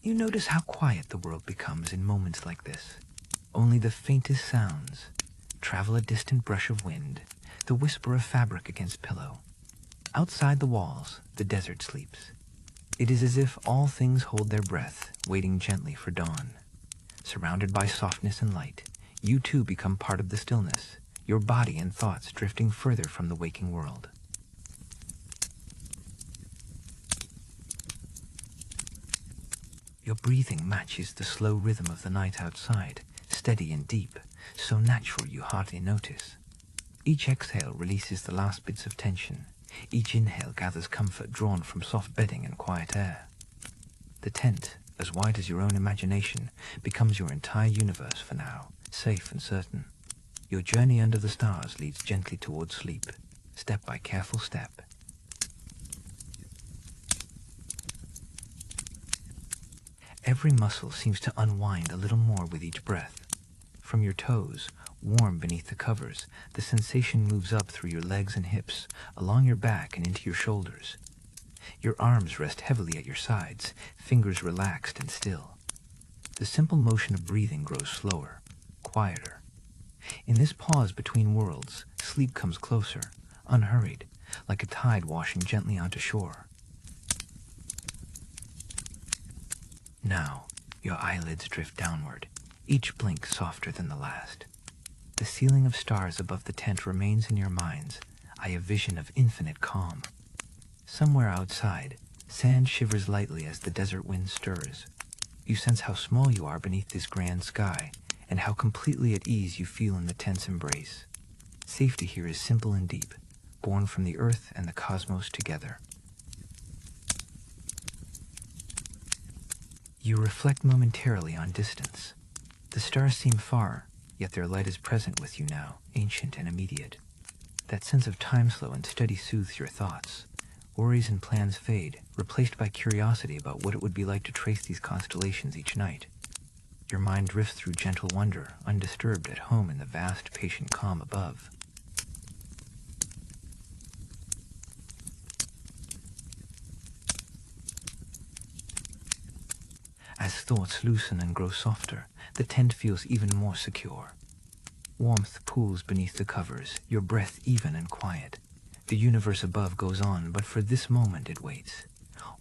You notice how quiet the world becomes in moments like this. Only the faintest sounds travel a distant brush of wind, the whisper of fabric against pillow. Outside the walls, the desert sleeps. It is as if all things hold their breath, waiting gently for dawn. Surrounded by softness and light, you too become part of the stillness, your body and thoughts drifting further from the waking world. Your breathing matches the slow rhythm of the night outside, steady and deep, so natural you hardly notice. Each exhale releases the last bits of tension. Each inhale gathers comfort drawn from soft bedding and quiet air. The tent, as wide as your own imagination, becomes your entire universe for now, safe and certain. Your journey under the stars leads gently towards sleep, step by careful step. Every muscle seems to unwind a little more with each breath. From your toes, warm beneath the covers, the sensation moves up through your legs and hips, along your back and into your shoulders. Your arms rest heavily at your sides, fingers relaxed and still. The simple motion of breathing grows slower, quieter. In this pause between worlds, sleep comes closer, unhurried, like a tide washing gently onto shore. Now, your eyelids drift downward, each blink softer than the last. The ceiling of stars above the tent remains in your minds, a vision of infinite calm. Somewhere outside, sand shivers lightly as the desert wind stirs. You sense how small you are beneath this grand sky, and how completely at ease you feel in the tent's embrace. Safety here is simple and deep, born from the earth and the cosmos together. You reflect momentarily on distance. The stars seem far, yet their light is present with you now, ancient and immediate. That sense of time slow and steady soothes your thoughts. Worries and plans fade, replaced by curiosity about what it would be like to trace these constellations each night. Your mind drifts through gentle wonder, undisturbed at home in the vast, patient calm above. As thoughts loosen and grow softer, the tent feels even more secure. Warmth pools beneath the covers, your breath even and quiet. The universe above goes on, but for this moment it waits.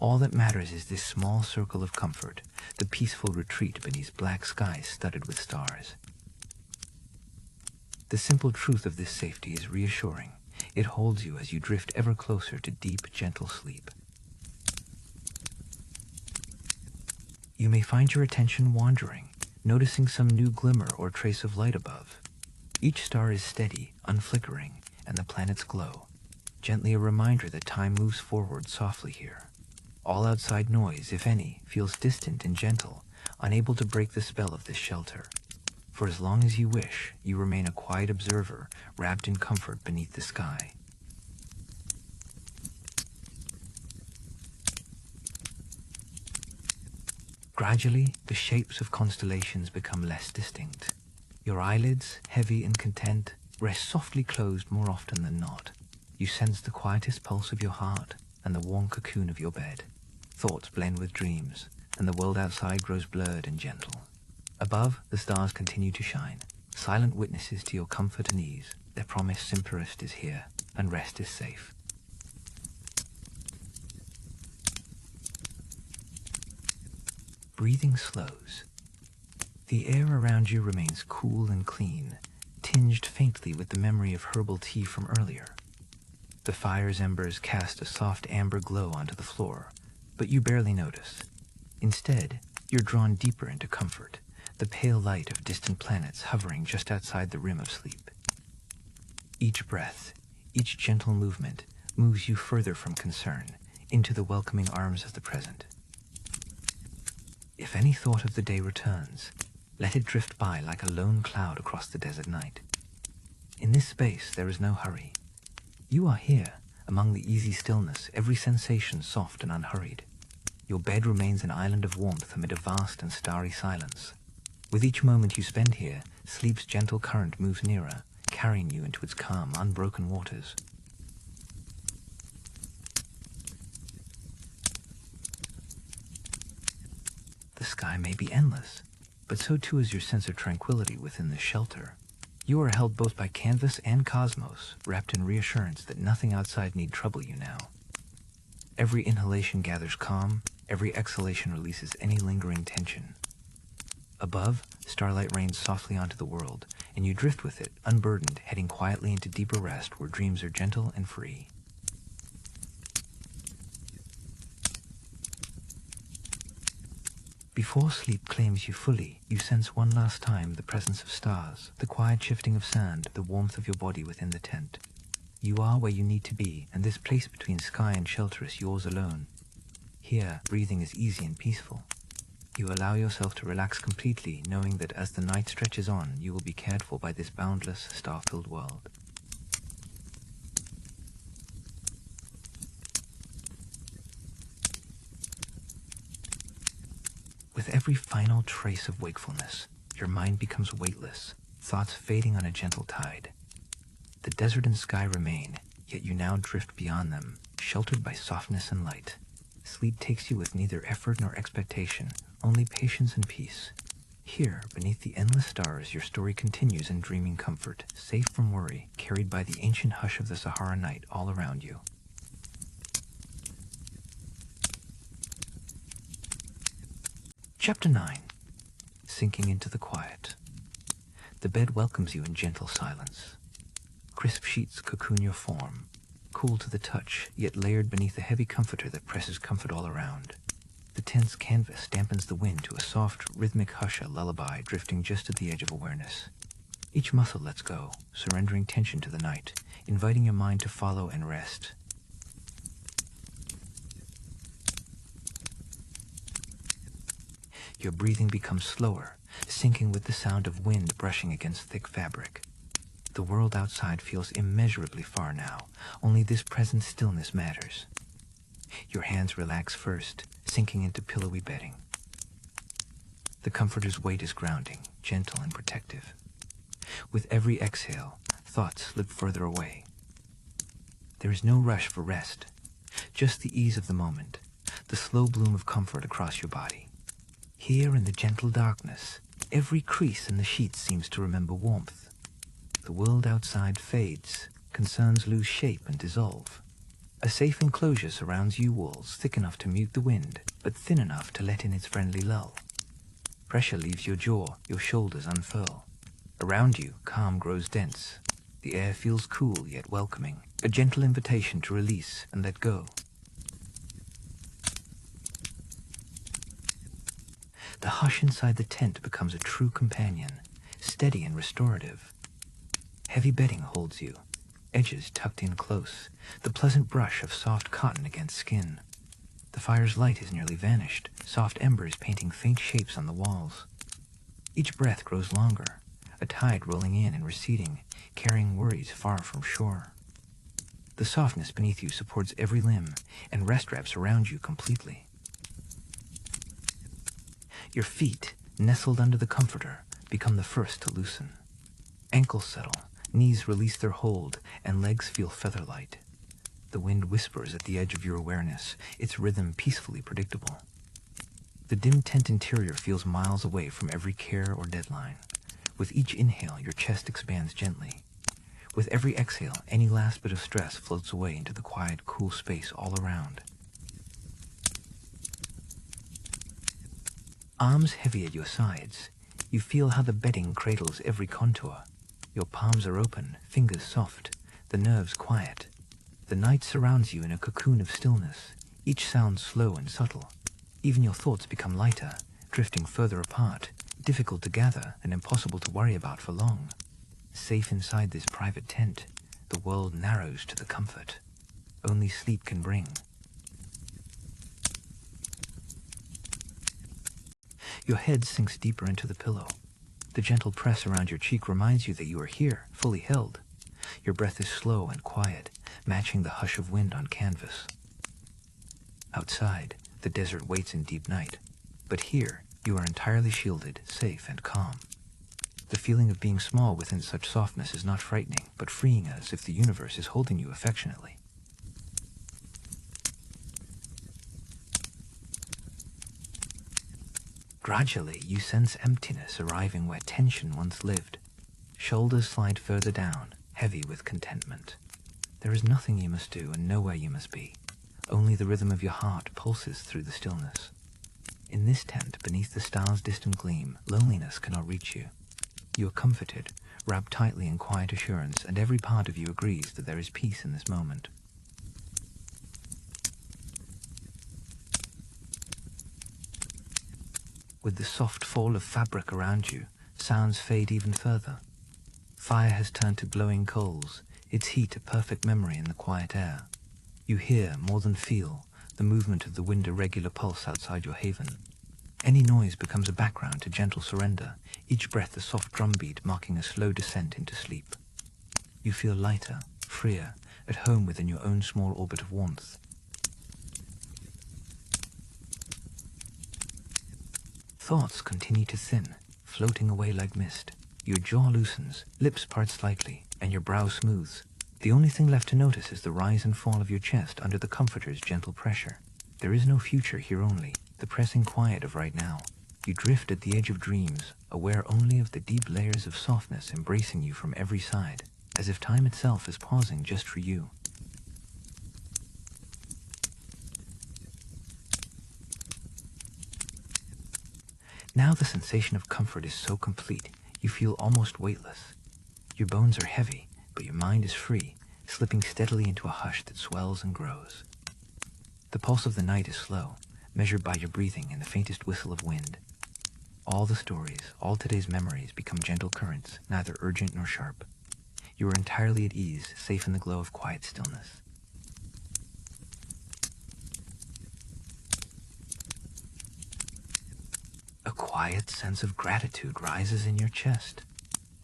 All that matters is this small circle of comfort, the peaceful retreat beneath black skies studded with stars. The simple truth of this safety is reassuring. It holds you as you drift ever closer to deep, gentle sleep. You may find your attention wandering, noticing some new glimmer or trace of light above. Each star is steady, unflickering, and the planets glow, gently a reminder that time moves forward softly here. All outside noise, if any, feels distant and gentle, unable to break the spell of this shelter. For as long as you wish, you remain a quiet observer, wrapped in comfort beneath the sky. Gradually, the shapes of constellations become less distinct. Your eyelids, heavy and content, rest softly closed more often than not. You sense the quietest pulse of your heart and the warm cocoon of your bed. Thoughts blend with dreams, and the world outside grows blurred and gentle. Above, the stars continue to shine, silent witnesses to your comfort and ease. Their promise simplest is here, and rest is safe. Breathing slows. The air around you remains cool and clean, tinged faintly with the memory of herbal tea from earlier. The fire's embers cast a soft amber glow onto the floor, but you barely notice. Instead, you're drawn deeper into comfort, the pale light of distant planets hovering just outside the rim of sleep. Each breath, each gentle movement, moves you further from concern, into the welcoming arms of the present. If any thought of the day returns, let it drift by like a lone cloud across the desert night. In this space, there is no hurry. You are here, among the easy stillness, every sensation soft and unhurried. Your bed remains an island of warmth amid a vast and starry silence. With each moment you spend here, sleep's gentle current moves nearer, carrying you into its calm, unbroken waters. The sky may be endless, but so too is your sense of tranquility within this shelter. You are held both by canvas and cosmos, wrapped in reassurance that nothing outside need trouble you now. Every inhalation gathers calm, every exhalation releases any lingering tension. Above, starlight rains softly onto the world, and you drift with it, unburdened, heading quietly into deeper rest where dreams are gentle and free. Before sleep claims you fully, you sense one last time the presence of stars, the quiet shifting of sand, the warmth of your body within the tent. You are where you need to be, and this place between sky and shelter is yours alone. Here, breathing is easy and peaceful. You allow yourself to relax completely, knowing that as the night stretches on, you will be cared for by this boundless, star-filled world. With every final trace of wakefulness, your mind becomes weightless, thoughts fading on a gentle tide. The desert and sky remain, yet you now drift beyond them, sheltered by softness and light. Sleep takes you with neither effort nor expectation, only patience and peace. Here, beneath the endless stars, your story continues in dreaming comfort, safe from worry, carried by the ancient hush of the Sahara night all around you. Chapter 9. Sinking into the quiet. The bed welcomes you in gentle silence. Crisp sheets cocoon your form, cool to the touch, yet layered beneath a heavy comforter that presses comfort all around. The tent's canvas dampens the wind to a soft, rhythmic hush, a lullaby drifting just at the edge of awareness. Each muscle lets go, surrendering tension to the night, inviting your mind to follow and rest. Your breathing becomes slower, syncing with the sound of wind brushing against thick fabric. The world outside feels immeasurably far now. Only this present stillness matters. Your hands relax first, sinking into pillowy bedding. The comforter's weight is grounding, gentle and protective. With every exhale, thoughts slip further away. There is no rush for rest, just the ease of the moment, the slow bloom of comfort across your body. Here in the gentle darkness, every crease in the sheets seems to remember warmth. The world outside fades, concerns lose shape and dissolve. A safe enclosure surrounds you, walls thick enough to mute the wind, but thin enough to let in its friendly lull. Pressure leaves your jaw, your shoulders unfurl. Around you, calm grows dense. The air feels cool yet welcoming, a gentle invitation to release and let go. The hush inside the tent becomes a true companion, steady and restorative. Heavy bedding holds you, edges tucked in close, the pleasant brush of soft cotton against skin. The fire's light has nearly vanished, soft embers painting faint shapes on the walls. Each breath grows longer, a tide rolling in and receding, carrying worries far from shore. The softness beneath you supports every limb, and rest wraps around you completely. Your feet, nestled under the comforter, become the first to loosen. Ankles settle, knees release their hold, and legs feel feather-light. The wind whispers at the edge of your awareness, its rhythm peacefully predictable. The dim tent interior feels miles away from every care or deadline. With each inhale, your chest expands gently. With every exhale, any last bit of stress floats away into the quiet, cool space all around. Arms heavy at your sides, you feel how the bedding cradles every contour. Your palms are open, fingers soft, the nerves quiet. The night surrounds you in a cocoon of stillness, each sound slow and subtle. Even your thoughts become lighter, drifting further apart, difficult to gather and impossible to worry about for long. Safe inside this private tent, the world narrows to the comfort only sleep can bring. Your head sinks deeper into the pillow. The gentle press around your cheek reminds you that you are here, fully held. Your breath is slow and quiet, matching the hush of wind on canvas. Outside, the desert waits in deep night. But here, you are entirely shielded, safe and calm. The feeling of being small within such softness is not frightening, but freeing, as if the universe is holding you affectionately. Gradually, you sense emptiness arriving where tension once lived. Shoulders slide further down, heavy with contentment. There is nothing you must do and nowhere you must be. Only the rhythm of your heart pulses through the stillness. In this tent, beneath the stars' distant gleam, loneliness cannot reach you. You are comforted, wrapped tightly in quiet assurance, and every part of you agrees that there is peace in this moment. With the soft fall of fabric around you, sounds fade even further. Fire has turned to glowing coals, its heat a perfect memory in the quiet air. You hear, more than feel, the movement of the wind, a regular pulse outside your haven. Any noise becomes a background to gentle surrender, each breath a soft drumbeat marking a slow descent into sleep. You feel lighter, freer, at home within your own small orbit of warmth. Thoughts continue to thin, floating away like mist. Your jaw loosens, lips part slightly, and your brow smooths. The only thing left to notice is the rise and fall of your chest under the comforter's gentle pressure. There is no future here, only the pressing quiet of right now. You drift at the edge of dreams, aware only of the deep layers of softness embracing you from every side, as if time itself is pausing just for you. Now the sensation of comfort is so complete, you feel almost weightless. Your bones are heavy, but your mind is free, slipping steadily into a hush that swells and grows. The pulse of the night is slow, measured by your breathing and the faintest whistle of wind. All the stories, all today's memories become gentle currents, neither urgent nor sharp. You are entirely at ease, safe in the glow of quiet stillness. A quiet sense of gratitude rises in your chest.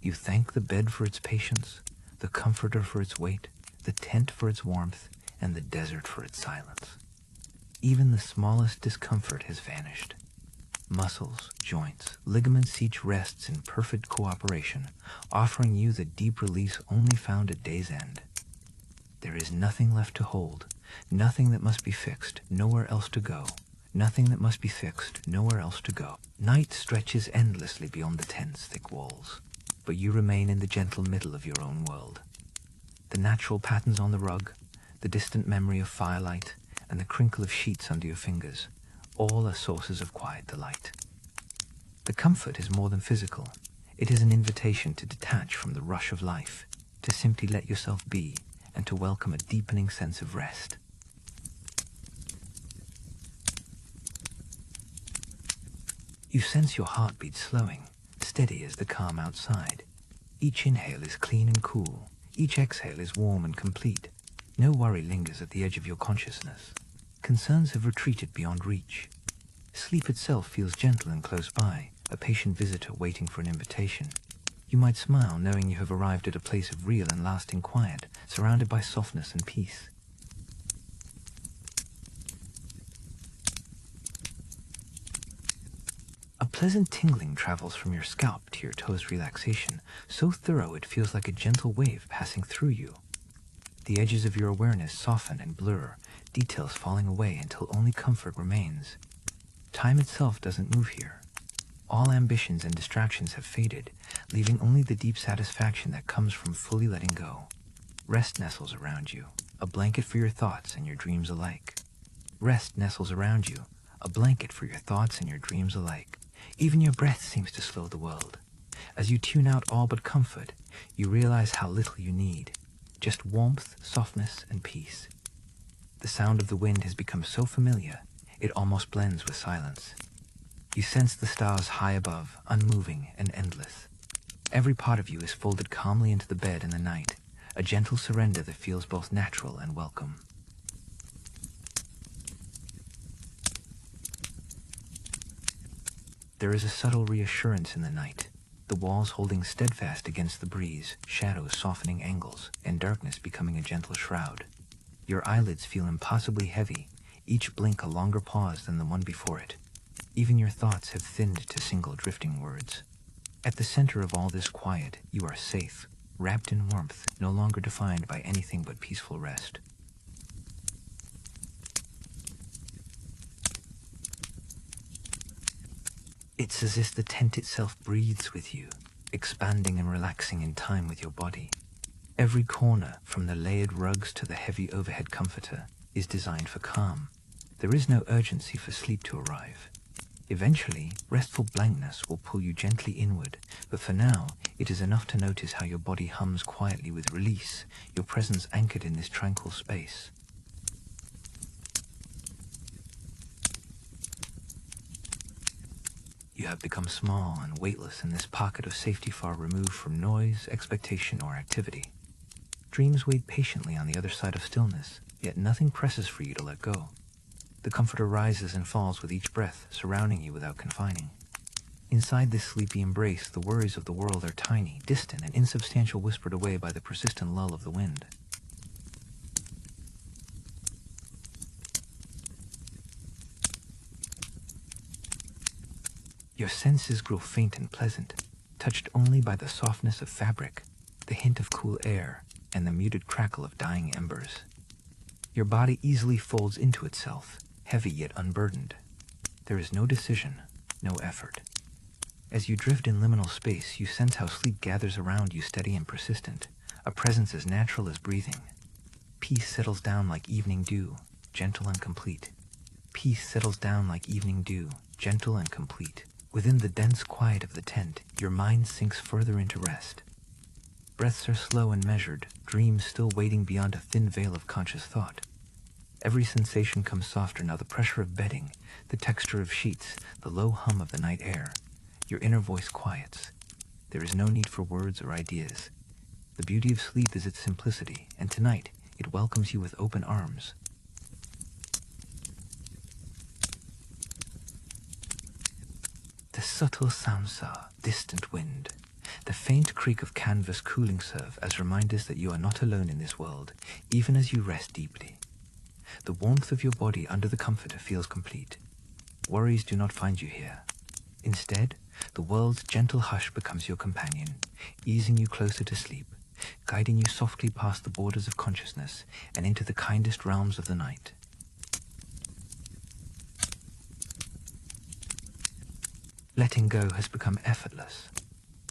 You thank the bed for its patience, the comforter for its weight, the tent for its warmth, and the desert for its silence. Even the smallest discomfort has vanished. Muscles, joints, ligaments, each rests in perfect cooperation, offering you the deep release only found at day's end. There is nothing left to hold, nothing that must be fixed, nowhere else to go. Nothing that must be fixed, nowhere else to go. Night stretches endlessly beyond the tent's thick walls, but you remain in the gentle middle of your own world. The natural patterns on the rug, the distant memory of firelight, and the crinkle of sheets under your fingers, all are sources of quiet delight. The comfort is more than physical. It is an invitation to detach from the rush of life, to simply let yourself be, and to welcome a deepening sense of rest. You sense your heartbeat slowing, steady as the calm outside. Each inhale is clean and cool. Each exhale is warm and complete. No worry lingers at the edge of your consciousness. Concerns have retreated beyond reach. Sleep itself feels gentle and close by, a patient visitor waiting for an invitation. You might smile knowing you have arrived at a place of real and lasting quiet, surrounded by softness and peace. A pleasant tingling travels from your scalp to your toes, relaxation, so thorough it feels like a gentle wave passing through you. The edges of your awareness soften and blur, details falling away until only comfort remains. Time itself doesn't move here. All ambitions and distractions have faded, leaving only the deep satisfaction that comes from fully letting go. Rest nestles around you, a blanket for your thoughts and your dreams alike. Rest nestles around you, a blanket for your thoughts and your dreams alike. Even your breath seems to slow the world. As you tune out all but comfort, you realize how little you need. Just warmth, softness, and peace. The sound of the wind has become so familiar, it almost blends with silence. You sense the stars high above, unmoving and endless. Every part of you is folded calmly into the bed in the night, a gentle surrender that feels both natural and welcome. There is a subtle reassurance in the night, the walls holding steadfast against the breeze, shadows softening angles, and darkness becoming a gentle shroud. Your eyelids feel impossibly heavy, each blink a longer pause than the one before it. Even your thoughts have thinned to single drifting words. At the center of all this quiet, you are safe, wrapped in warmth, no longer defined by anything but peaceful rest. It's as if the tent itself breathes with you, expanding and relaxing in time with your body. Every corner, from the layered rugs to the heavy overhead comforter, is designed for calm. There is no urgency for sleep to arrive. Eventually, restful blankness will pull you gently inward, but for now, it is enough to notice how your body hums quietly with release, your presence anchored in this tranquil space. You have become small and weightless in this pocket of safety far removed from noise, expectation, or activity. Dreams wait patiently on the other side of stillness, yet nothing presses for you to let go. The comforter rises and falls with each breath, surrounding you without confining. Inside this sleepy embrace, the worries of the world are tiny, distant, and insubstantial, whispered away by the persistent lull of the wind. Your senses grow faint and pleasant, touched only by the softness of fabric, the hint of cool air, and the muted crackle of dying embers. Your body easily folds into itself, heavy yet unburdened. There is no decision, no effort. As you drift in liminal space, you sense how sleep gathers around you, steady and persistent, a presence as natural as breathing. Peace settles down like evening dew, gentle and complete. Peace settles down like evening dew, gentle and complete. Within the dense quiet of the tent, your mind sinks further into rest. Breaths are slow and measured, dreams still waiting beyond a thin veil of conscious thought. Every sensation comes softer now, the pressure of bedding, the texture of sheets, the low hum of the night air. Your inner voice quiets. There is no need for words or ideas. The beauty of sleep is its simplicity, and tonight it welcomes you with open arms. The subtle soundsaw, distant wind, the faint creak of canvas cooling serve as reminders that you are not alone in this world, even as you rest deeply. The warmth of your body under the comforter feels complete. Worries do not find you here. Instead, the world's gentle hush becomes your companion, easing you closer to sleep, guiding you softly past the borders of consciousness and into the kindest realms of the night. Letting go has become effortless.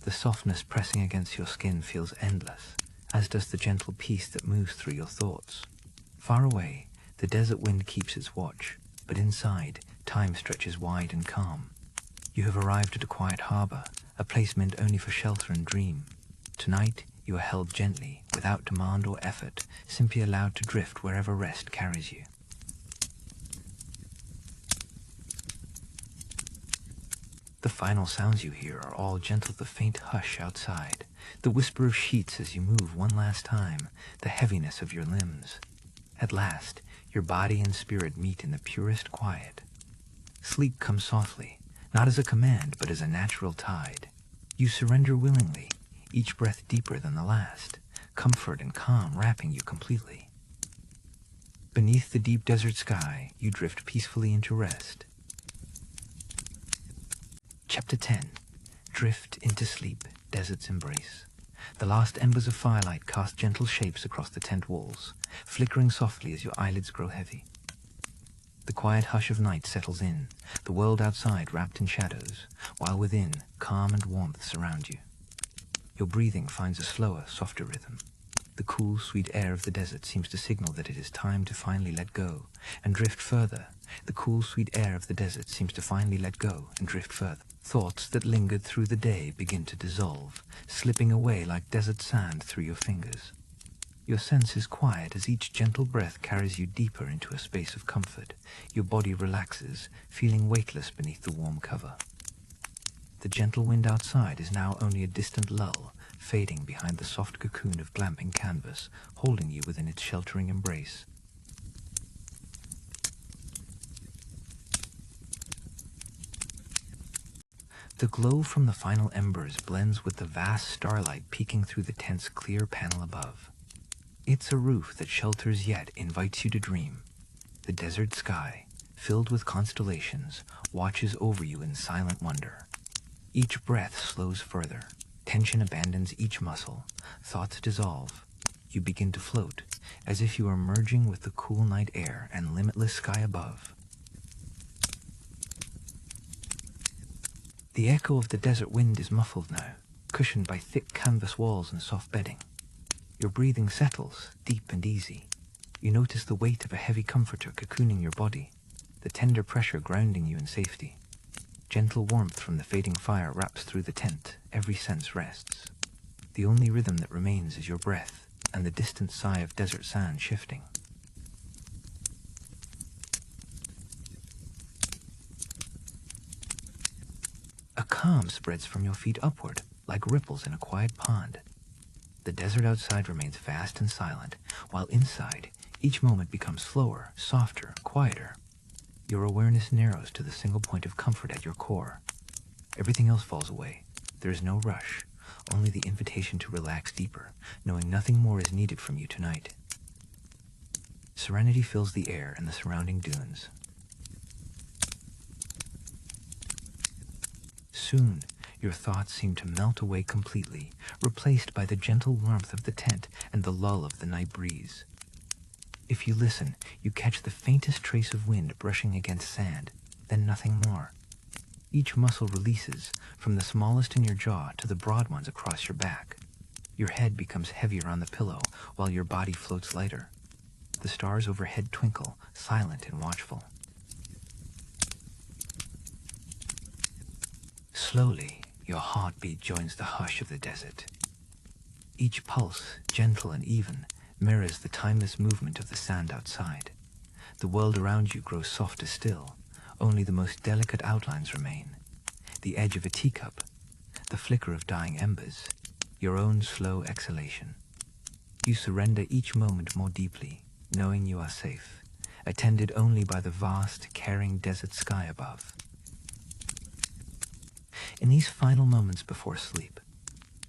The softness pressing against your skin feels endless, as does the gentle peace that moves through your thoughts. Far away, the desert wind keeps its watch, but inside, time stretches wide and calm. You have arrived at a quiet harbor, a place meant only for shelter and dream. Tonight, you are held gently, without demand or effort, simply allowed to drift wherever rest carries you. The final sounds you hear are all gentle, the faint hush outside, the whisper of sheets as you move one last time, the heaviness of your limbs. At last, your body and spirit meet in the purest quiet. Sleep comes softly, not as a command, but as a natural tide. You surrender willingly, each breath deeper than the last, comfort and calm wrapping you completely. Beneath the deep desert sky, you drift peacefully into rest. Chapter 10. Drift into sleep, desert's embrace. The last embers of firelight cast gentle shapes across the tent walls, flickering softly as your eyelids grow heavy. The quiet hush of night settles in, the world outside wrapped in shadows, while within, calm and warmth surround you. Your breathing finds a slower, softer rhythm. The cool, sweet air of the desert seems to signal that it is time to finally let go and drift further. The cool, sweet air of the desert seems to finally let go and drift further. Thoughts that lingered through the day begin to dissolve, slipping away like desert sand through your fingers. Your senses quiet as each gentle breath carries you deeper into a space of comfort. Your body relaxes, feeling weightless beneath the warm cover. The gentle wind outside is now only a distant lull, fading behind the soft cocoon of glamping canvas, holding you within its sheltering embrace. The glow from the final embers blends with the vast starlight peeking through the tent's clear panel above. It's a roof that shelters yet invites you to dream. The desert sky, filled with constellations, watches over you in silent wonder. Each breath slows further. Tension abandons each muscle. Thoughts dissolve. You begin to float, as if you are merging with the cool night air and limitless sky above. The echo of the desert wind is muffled now, cushioned by thick canvas walls and soft bedding. Your breathing settles, deep and easy. You notice the weight of a heavy comforter cocooning your body, the tender pressure grounding you in safety. Gentle warmth from the fading fire wraps through the tent, every sense rests. The only rhythm that remains is your breath and the distant sigh of desert sand shifting. calm spreads from your feet upward, like ripples in a quiet pond. The desert outside remains vast and silent, while inside, each moment becomes slower, softer, quieter. Your awareness narrows to the single point of comfort at your core. Everything else falls away. There is no rush, only the invitation to relax deeper, knowing nothing more is needed from you tonight. Serenity fills the air and the surrounding dunes. Soon, your thoughts seem to melt away completely, replaced by the gentle warmth of the tent and the lull of the night breeze. If you listen, you catch the faintest trace of wind brushing against sand, then nothing more. Each muscle releases, from the smallest in your jaw to the broad ones across your back. Your head becomes heavier on the pillow, while your body floats lighter. The stars overhead twinkle, silent and watchful. Slowly, your heartbeat joins the hush of the desert. Each pulse, gentle and even, mirrors the timeless movement of the sand outside. The world around you grows softer still. Only the most delicate outlines remain. The edge of a teacup, the flicker of dying embers, your own slow exhalation. You surrender each moment more deeply, knowing you are safe, attended only by the vast, caring desert sky above. In these final moments before sleep,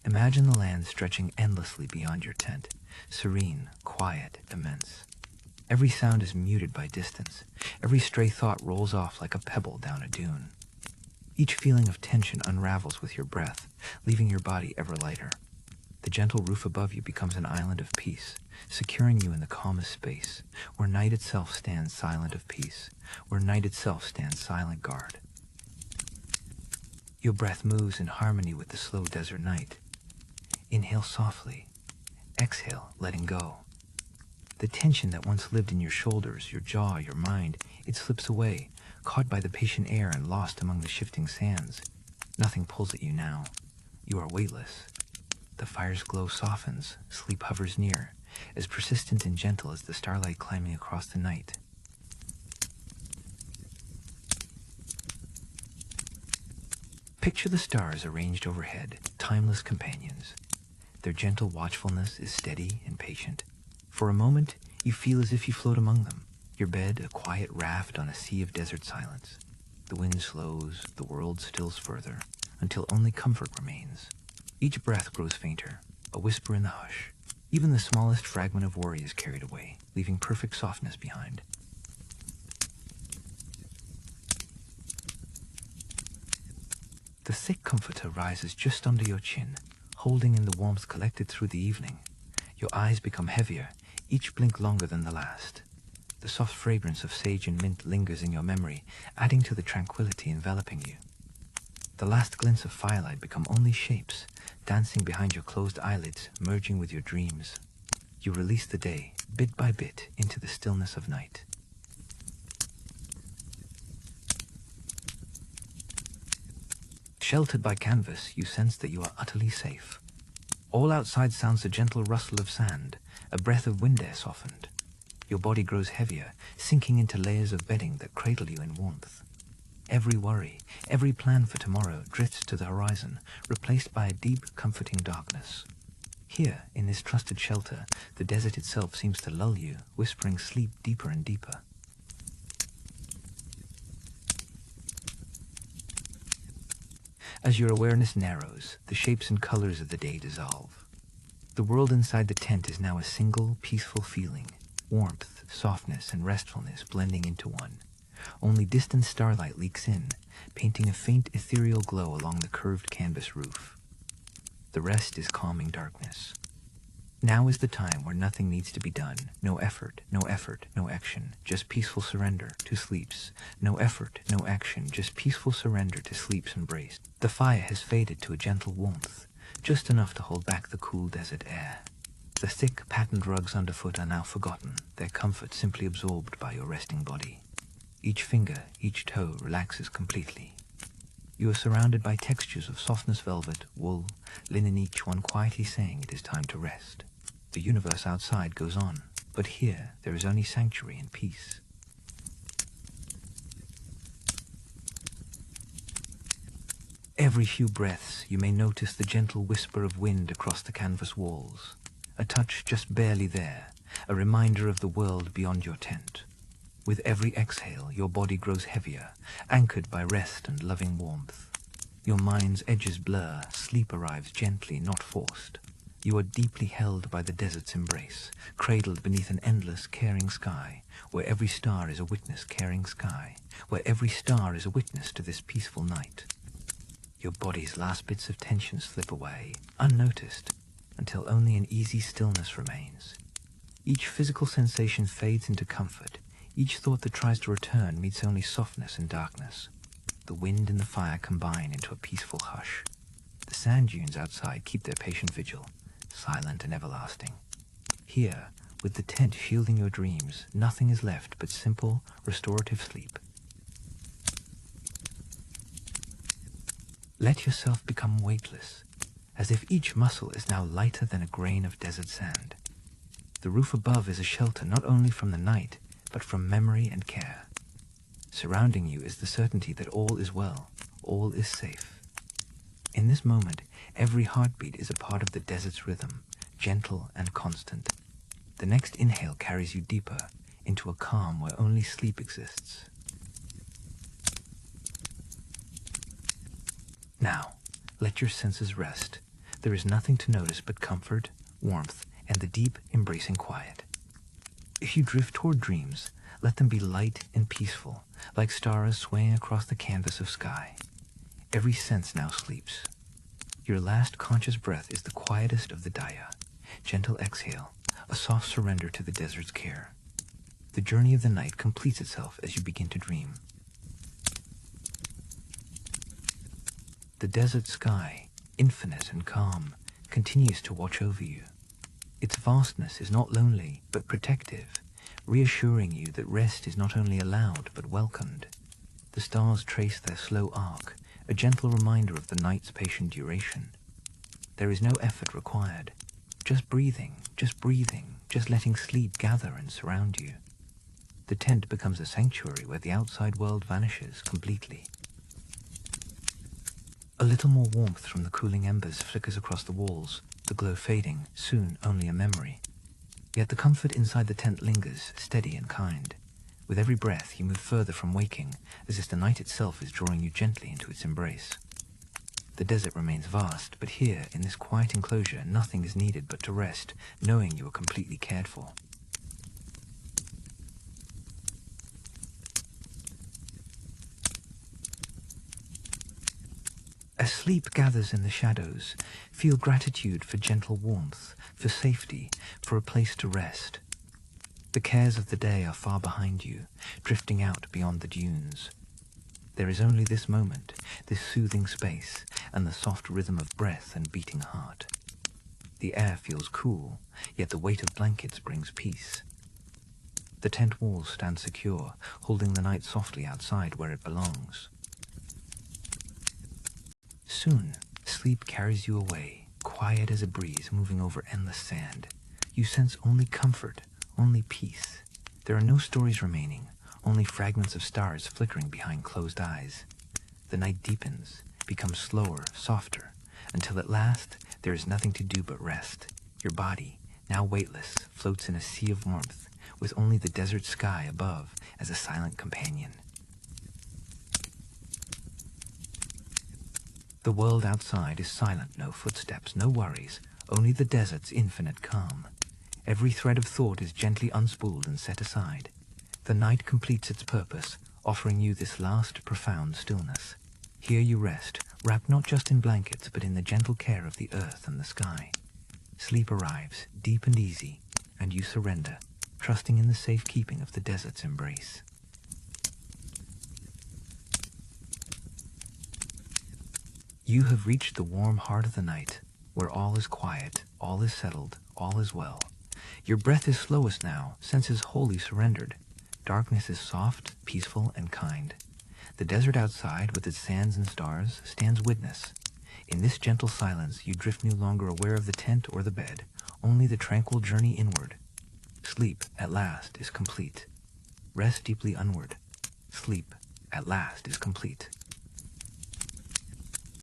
imagine the land stretching endlessly beyond your tent, serene, quiet, immense. Every sound is muted by distance. Every stray thought rolls off like a pebble down a dune. Each feeling of tension unravels with your breath, leaving your body ever lighter. The gentle roof above you becomes an island of peace, securing you in the calmest space, where night itself stands silent of peace, where night itself stands silent guard. Your breath moves in harmony with the slow desert night. Inhale softly. Exhale, letting go. The tension that once lived in your shoulders, your jaw, your mind, it slips away, caught by the patient air and lost among the shifting sands. Nothing pulls at you now. You are weightless. The fire's glow softens, sleep hovers near, as persistent and gentle as the starlight climbing across the night. Picture the stars arranged overhead, timeless companions. Their gentle watchfulness is steady and patient. For a moment, you feel as if you float among them, your bed a quiet raft on a sea of desert silence. The wind slows, the world stills further, until only comfort remains. Each breath grows fainter, a whisper in the hush. Even the smallest fragment of worry is carried away, leaving perfect softness behind. The thick comforter rises just under your chin, holding in the warmth collected through the evening. Your eyes become heavier, each blink longer than the last. The soft fragrance of sage and mint lingers in your memory, adding to the tranquility enveloping you. The last glints of firelight become only shapes, dancing behind your closed eyelids, merging with your dreams. You release the day, bit by bit, into the stillness of night. Sheltered by canvas, you sense that you are utterly safe. All outside sounds the gentle rustle of sand, a breath of wind air softened. Your body grows heavier, sinking into layers of bedding that cradle you in warmth. Every worry, every plan for tomorrow drifts to the horizon, replaced by a deep, comforting darkness. Here, in this trusted shelter, the desert itself seems to lull you, whispering sleep deeper and deeper. As your awareness narrows, the shapes and colors of the day dissolve. The world inside the tent is now a single, peaceful feeling, warmth, softness, and restfulness blending into one. Only distant starlight leaks in, painting a faint ethereal glow along the curved canvas roof. The rest is calming darkness. Now is the time where nothing needs to be done. No effort, no action, just peaceful surrender to sleep's. No effort, no action, just peaceful surrender to sleep's embrace. The fire has faded to a gentle warmth, just enough to hold back the cool desert air. The thick, patterned rugs underfoot are now forgotten, their comfort simply absorbed by your resting body. Each finger, each toe relaxes completely. You are surrounded by textures of softness velvet, wool, linen, each one quietly saying it is time to rest. The universe outside goes on, but here there is only sanctuary and peace. Every few breaths you may notice the gentle whisper of wind across the canvas walls, a touch just barely there, a reminder of the world beyond your tent. With every exhale, your body grows heavier, anchored by rest and loving warmth. Your mind's edges blur, sleep arrives gently, not forced. You are deeply held by the desert's embrace, cradled beneath an endless, caring sky, where every star is a witness, caring sky, where every star is a witness to this peaceful night. Your body's last bits of tension slip away, unnoticed, until only an easy stillness remains. Each physical sensation fades into comfort. Each thought that tries to return meets only softness and darkness. The wind and the fire combine into a peaceful hush. The sand dunes outside keep their patient vigil, silent and everlasting. Here, with the tent shielding your dreams, nothing is left but simple, restorative sleep. Let yourself become weightless, as if each muscle is now lighter than a grain of desert sand. The roof above is a shelter not only from the night, but from memory and care. Surrounding you is the certainty that all is well, all is safe. In this moment, every heartbeat is a part of the desert's rhythm, gentle and constant. The next inhale carries you deeper, into a calm where only sleep exists. Now, let your senses rest. There is nothing to notice but comfort, warmth, and the deep, embracing quiet. If you drift toward dreams, let them be light and peaceful, like stars swaying across the canvas of sky. Every sense now sleeps. Your last conscious breath is the quietest of the daya. Gentle exhale, a soft surrender to the desert's care. The journey of the night completes itself as you begin to dream. The desert sky, infinite and calm, continues to watch over you. Its vastness is not lonely, but protective, reassuring you that rest is not only allowed, but welcomed. The stars trace their slow arc, a gentle reminder of the night's patient duration. There is no effort required. Just breathing, just letting sleep gather and surround you. The tent becomes a sanctuary where the outside world vanishes completely. A little more warmth from the cooling embers flickers across the walls, the glow fading, soon only a memory. Yet the comfort inside the tent lingers, steady and kind. With every breath you move further from waking, as if the night itself is drawing you gently into its embrace. The desert remains vast, but here, in this quiet enclosure, nothing is needed but to rest, knowing you are completely cared for. As sleep gathers in the shadows, feel gratitude for gentle warmth, for safety, for a place to rest. The cares of the day are far behind you, drifting out beyond the dunes. There is only this moment, this soothing space, and the soft rhythm of breath and beating heart. The air feels cool, yet the weight of blankets brings peace. The tent walls stand secure, holding the night softly outside where it belongs. Soon, sleep carries you away, quiet as a breeze moving over endless sand. You sense only comfort, only peace. There are no stories remaining, only fragments of stars flickering behind closed eyes. The night deepens, becomes slower, softer, until at last there is nothing to do but rest. Your body, now weightless, floats in a sea of warmth, with only the desert sky above as a silent companion. The world outside is silent, no footsteps, no worries, only the desert's infinite calm. Every thread of thought is gently unspooled and set aside. The night completes its purpose, offering you this last profound stillness. Here you rest, wrapped not just in blankets, but in the gentle care of the earth and the sky. Sleep arrives, deep and easy, and you surrender, trusting in the safekeeping of the desert's embrace. You have reached the warm heart of the night, where all is quiet, all is settled, all is well. Your breath is slowest now, senses wholly surrendered. Darkness is soft, peaceful, and kind. The desert outside, with its sands and stars, stands witness. In this gentle silence, you drift no longer aware of the tent or the bed, only the tranquil journey inward. Sleep, at last, is complete. Rest deeply onward. Sleep, at last, is complete.